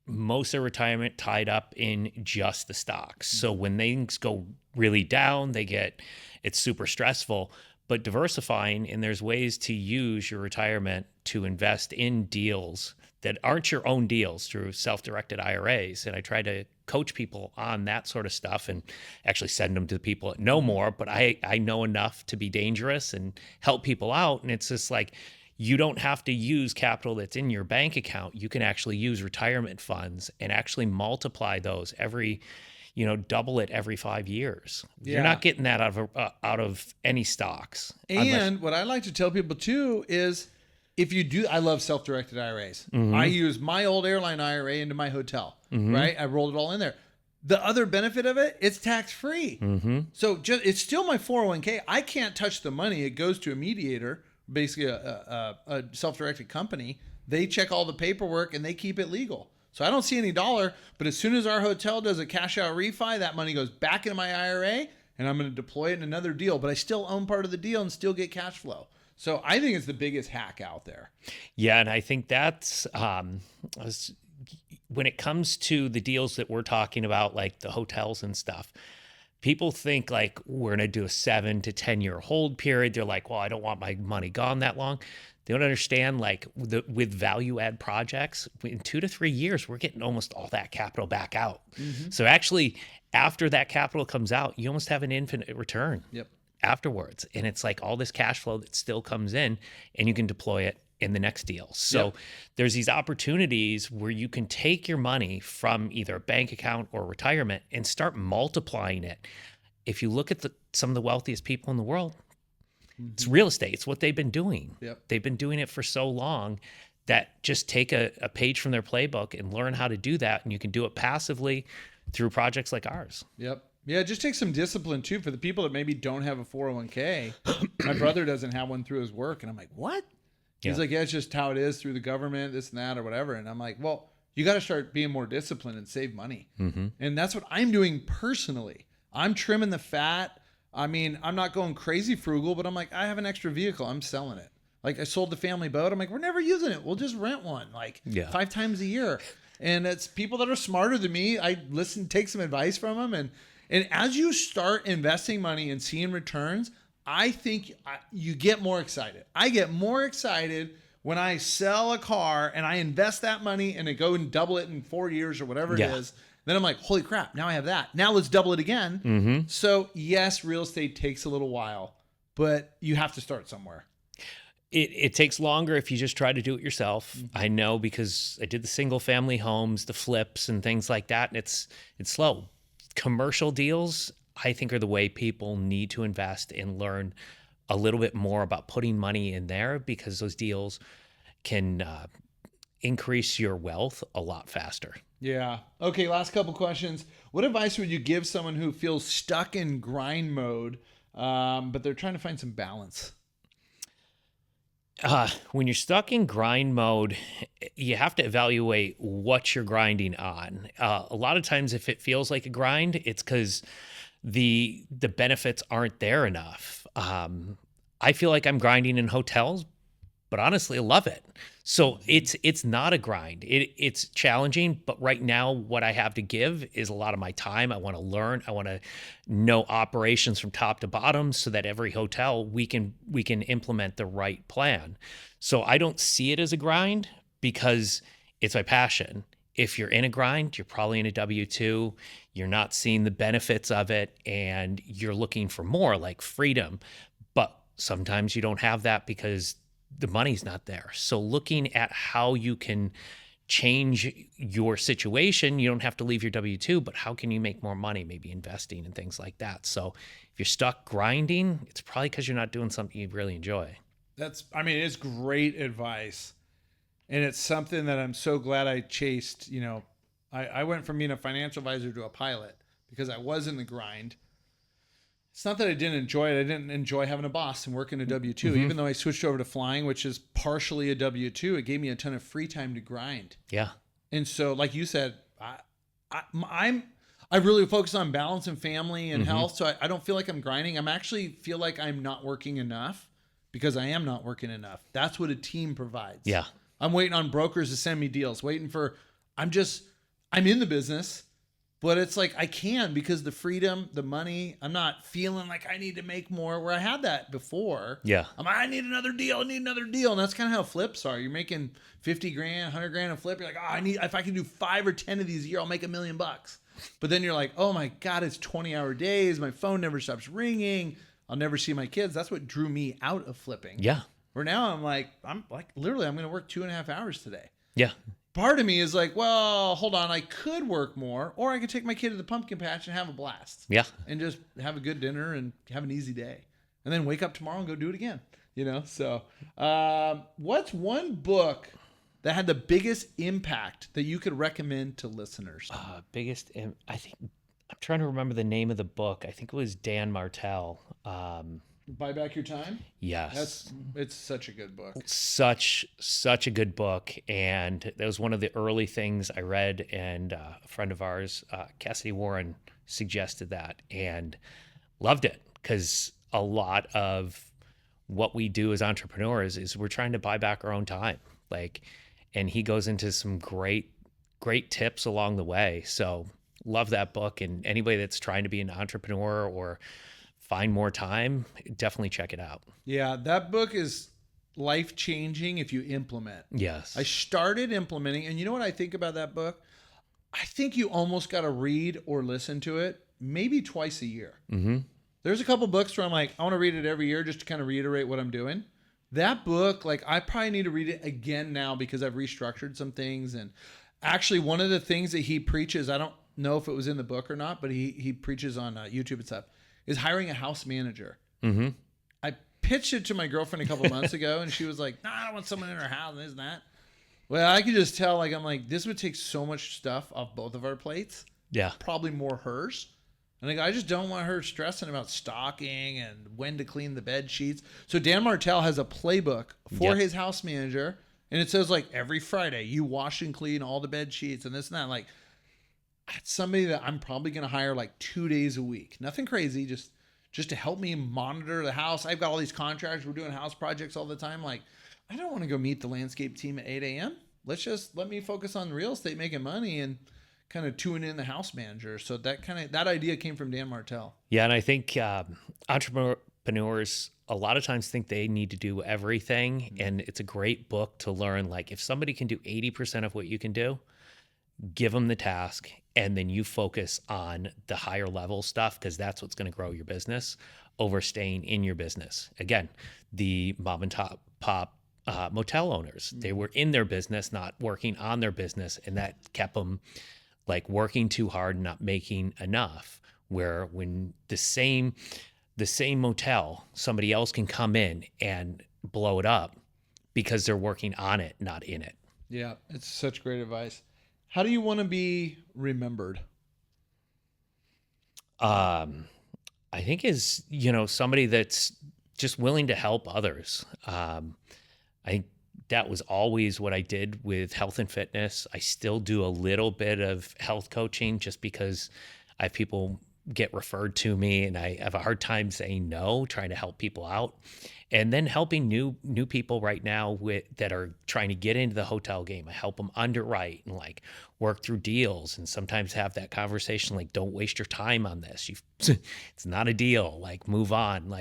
Speaker 1: most of their retirement tied up in just the stocks. So when things go really down, it's super stressful. But diversifying, and there's ways to use your retirement to invest in deals that aren't your own deals through self-directed IRAs. And I try to coach people on that sort of stuff and actually send them to the people that know more, but I know enough to be dangerous and help people out. And it's just like, you don't have to use capital that's in your bank account. You can actually use retirement funds and actually multiply those double it every 5 years.
Speaker 2: Yeah.
Speaker 1: You're not getting that out of any stocks.
Speaker 2: And what I like to tell people too is, if you do, I love self-directed IRAs. I use my old airline IRA into my hotel, right? I rolled it all in there. The other benefit of it, it's tax-free. So it's still my 401k. I can't touch the money. It goes to a mediator, basically a self-directed company. They check all the paperwork and they keep it legal. So I don't see any dollar, but as soon as our hotel does a cash out refi, that money goes back into my IRA and I'm going to deploy it in another deal, but I still own part of the deal and still get cash flow. So I think it's the biggest hack out there.
Speaker 1: Yeah, and I think that's when it comes to the deals that we're talking about, like the hotels and stuff, people think like we're going to do a 7 to 10 year hold period. They're like, well, I don't want my money gone that long. They don't understand like with value add projects, in 2 to 3 years, we're getting almost all that capital back out. So actually, after that capital comes out, you almost have an infinite return afterwards. And it's like all this cash flow that still comes in and you can deploy it in the next deal. So there's these opportunities where you can take your money from either a bank account or retirement and start multiplying it. If you look at some of the wealthiest people in the world, it's real estate. It's what they've been doing. They've been doing it for so long that just take a page from their playbook and learn how to do that. And you can do it passively through projects like ours.
Speaker 2: Yeah, it just takes some discipline too for the people that maybe don't have a 401k. My brother doesn't have one through his work. And I'm like, what? He's like, yeah, it's just how it is through the government, this and that or whatever. And I'm like, well, you got to start being more disciplined and save money. And that's what I'm doing personally. I'm trimming the fat. I mean, I'm not going crazy frugal, but I'm like, I have an extra vehicle. I'm selling it. Like I sold the family boat. I'm like, we're never using it. We'll just rent one like 5 times a year. And it's people that are smarter than me. I take some advice from them. And as you start investing money and seeing returns, I think you get more excited. I get more excited when I sell a car and I invest that money and I go and double it in 4 years or whatever it is. Then I'm like, holy crap, now I have that. Now let's double it again. So yes, real estate takes a little while, but you have to start somewhere.
Speaker 1: It takes longer if you just try to do it yourself. I know because I did the single family homes, the flips and things like that. And it's slow. Commercial deals, I think, are the way people need to invest and learn a little bit more about putting money in there, because those deals can increase your wealth a lot faster.
Speaker 2: Yeah. Okay, last couple questions. What advice would you give someone who feels stuck in grind mode, but they're trying to find some balance?
Speaker 1: When you're stuck in grind mode, you have to evaluate what you're grinding on. A lot of times, if it feels like a grind, it's because the benefits aren't there enough. I feel like I'm grinding in hotels, but honestly, I love it. So it's not a grind. It's challenging, but right now what I have to give is a lot of my time. I want to learn. I want to know operations from top to bottom so that every hotel we can implement the right plan. So I don't see it as a grind because it's my passion. If you're in a grind, you're probably in a W-2, you're not seeing the benefits of it, and you're looking for more, like freedom. But sometimes you don't have that because the money's not there. So looking at how you can change your situation, you don't have to leave your W-2, but how can you make more money, maybe investing and things like that. So if you're stuck grinding, it's probably because you're not doing something you really enjoy.
Speaker 2: It's great advice. And it's something that I'm so glad I chased. I went from being a financial advisor to a pilot because I was in the grind. It's not that I didn't enjoy it. I didn't enjoy having a boss and working a W-2. Even though I switched over to flying, which is partially a W-2, it gave me a ton of free time to grind.
Speaker 1: Yeah.
Speaker 2: And so, like you said, I really focus on balance and family and health. So I don't feel like I'm grinding. I'm actually feel like I'm not working enough because I am not working enough. That's what a team provides.
Speaker 1: Yeah.
Speaker 2: I'm waiting on brokers to send me deals, I'm in the business, but it's like I can because the freedom, the money, I'm not feeling like I need to make more where I had that before.
Speaker 1: Yeah.
Speaker 2: I need another deal. And that's kind of how flips are. You're making 50 grand, 100 grand a flip. You're like, if I can do 5 or 10 of these a year, I'll make $1 million. But then you're like, oh my God, it's 20-hour days. My phone never stops ringing. I'll never see my kids. That's what drew me out of flipping.
Speaker 1: Yeah.
Speaker 2: Where now I'm like literally I'm going to work 2.5 hours today.
Speaker 1: Yeah.
Speaker 2: Part of me is like, well, hold on, I could work more, or I could take my kid to the pumpkin patch and have a blast.
Speaker 1: Yeah.
Speaker 2: And just have a good dinner and have an easy day. And then wake up tomorrow and go do it again. So what's one book that had the biggest impact that you could recommend to listeners?
Speaker 1: I think I'm trying to remember the name of the book. I think it was Dan Martell.
Speaker 2: Buy Back Your Time?
Speaker 1: Yes.
Speaker 2: It's such a good book.
Speaker 1: Such a good book. And that was one of the early things I read. And a friend of ours, Cassidy Warren, suggested that and loved it, because a lot of what we do as entrepreneurs is we're trying to buy back our own time. And he goes into some great tips along the way. So love that book. And anybody that's trying to be an entrepreneur or find more time, definitely check it out.
Speaker 2: Yeah, that book is life-changing if you implement.
Speaker 1: Yes.
Speaker 2: I started implementing, and you know what I think about that book? I think you almost got to read or listen to it maybe twice a year.
Speaker 1: Mm-hmm.
Speaker 2: There's a couple books where I'm like, I want to read it every year just to kind of reiterate what I'm doing. That book, I probably need to read it again now because I've restructured some things. And actually, one of the things that he preaches, I don't know if it was in the book or not, but he preaches on YouTube and stuff, is hiring a house manager.
Speaker 1: Mm-hmm.
Speaker 2: I pitched it to my girlfriend a couple months ago, and she was like, "No, I don't want someone in her house, and this and that." Well, I could just tell, I'm like, this would take so much stuff off both of our plates.
Speaker 1: Yeah.
Speaker 2: Probably more hers. And I just don't want her stressing about stocking and when to clean the bed sheets. So Dan Martell has a playbook for his house manager, and it says every Friday you wash and clean all the bed sheets and this and that. That's somebody that I'm probably going to hire 2 days a week. Nothing crazy, just to help me monitor the house. I've got all these contracts. We're doing house projects all the time. I don't want to go meet the landscape team at 8 a.m. Let me focus on real estate, making money, and kind of tune in the house manager. So that idea came from Dan Martell.
Speaker 1: Yeah. And I think entrepreneurs a lot of times think they need to do everything. Mm-hmm. And it's a great book to learn. If somebody can do 80% of what you can do, give them the task, and then you focus on the higher level stuff, because that's what's going to grow your business over staying in your business. Again, the mom and pop motel owners, they were in their business, not working on their business. And that kept them working too hard, not making enough, where when the same motel, somebody else can come in and blow it up because they're working on it, not in it.
Speaker 2: Yeah. It's such great advice. How do you want to be remembered?
Speaker 1: I think is, somebody that's just willing to help others. I think that was always what I did with health and fitness. I still do a little bit of health coaching just because I have people get referred to me and I have a hard time saying no, trying to help people out. And then helping new people right now that are trying to get into the hotel game. I help them underwrite and work through deals, and sometimes have that conversation don't waste your time on this. It's not a deal. Move on.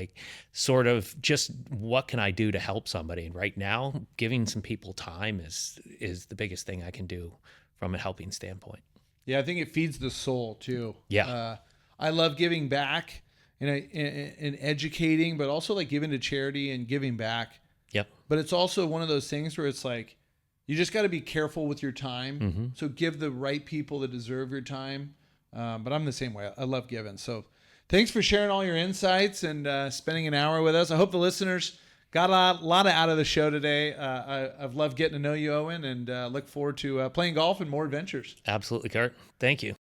Speaker 1: Sort of just what can I do to help somebody? And right now, giving some people time is the biggest thing I can do from a helping standpoint.
Speaker 2: Yeah, I think it feeds the soul too.
Speaker 1: Yeah,
Speaker 2: I love giving back. And educating, but also giving to charity and giving back.
Speaker 1: Yep.
Speaker 2: But it's also one of those things where it's you just got to be careful with your time.
Speaker 1: Mm-hmm.
Speaker 2: So give the right people that deserve your time. But I'm the same way. I love giving. So thanks for sharing all your insights and spending an hour with us. I hope the listeners got a lot out of the show today. I've loved getting to know you, Owen, and look forward to playing golf and more adventures.
Speaker 1: Absolutely, Curt. Thank you.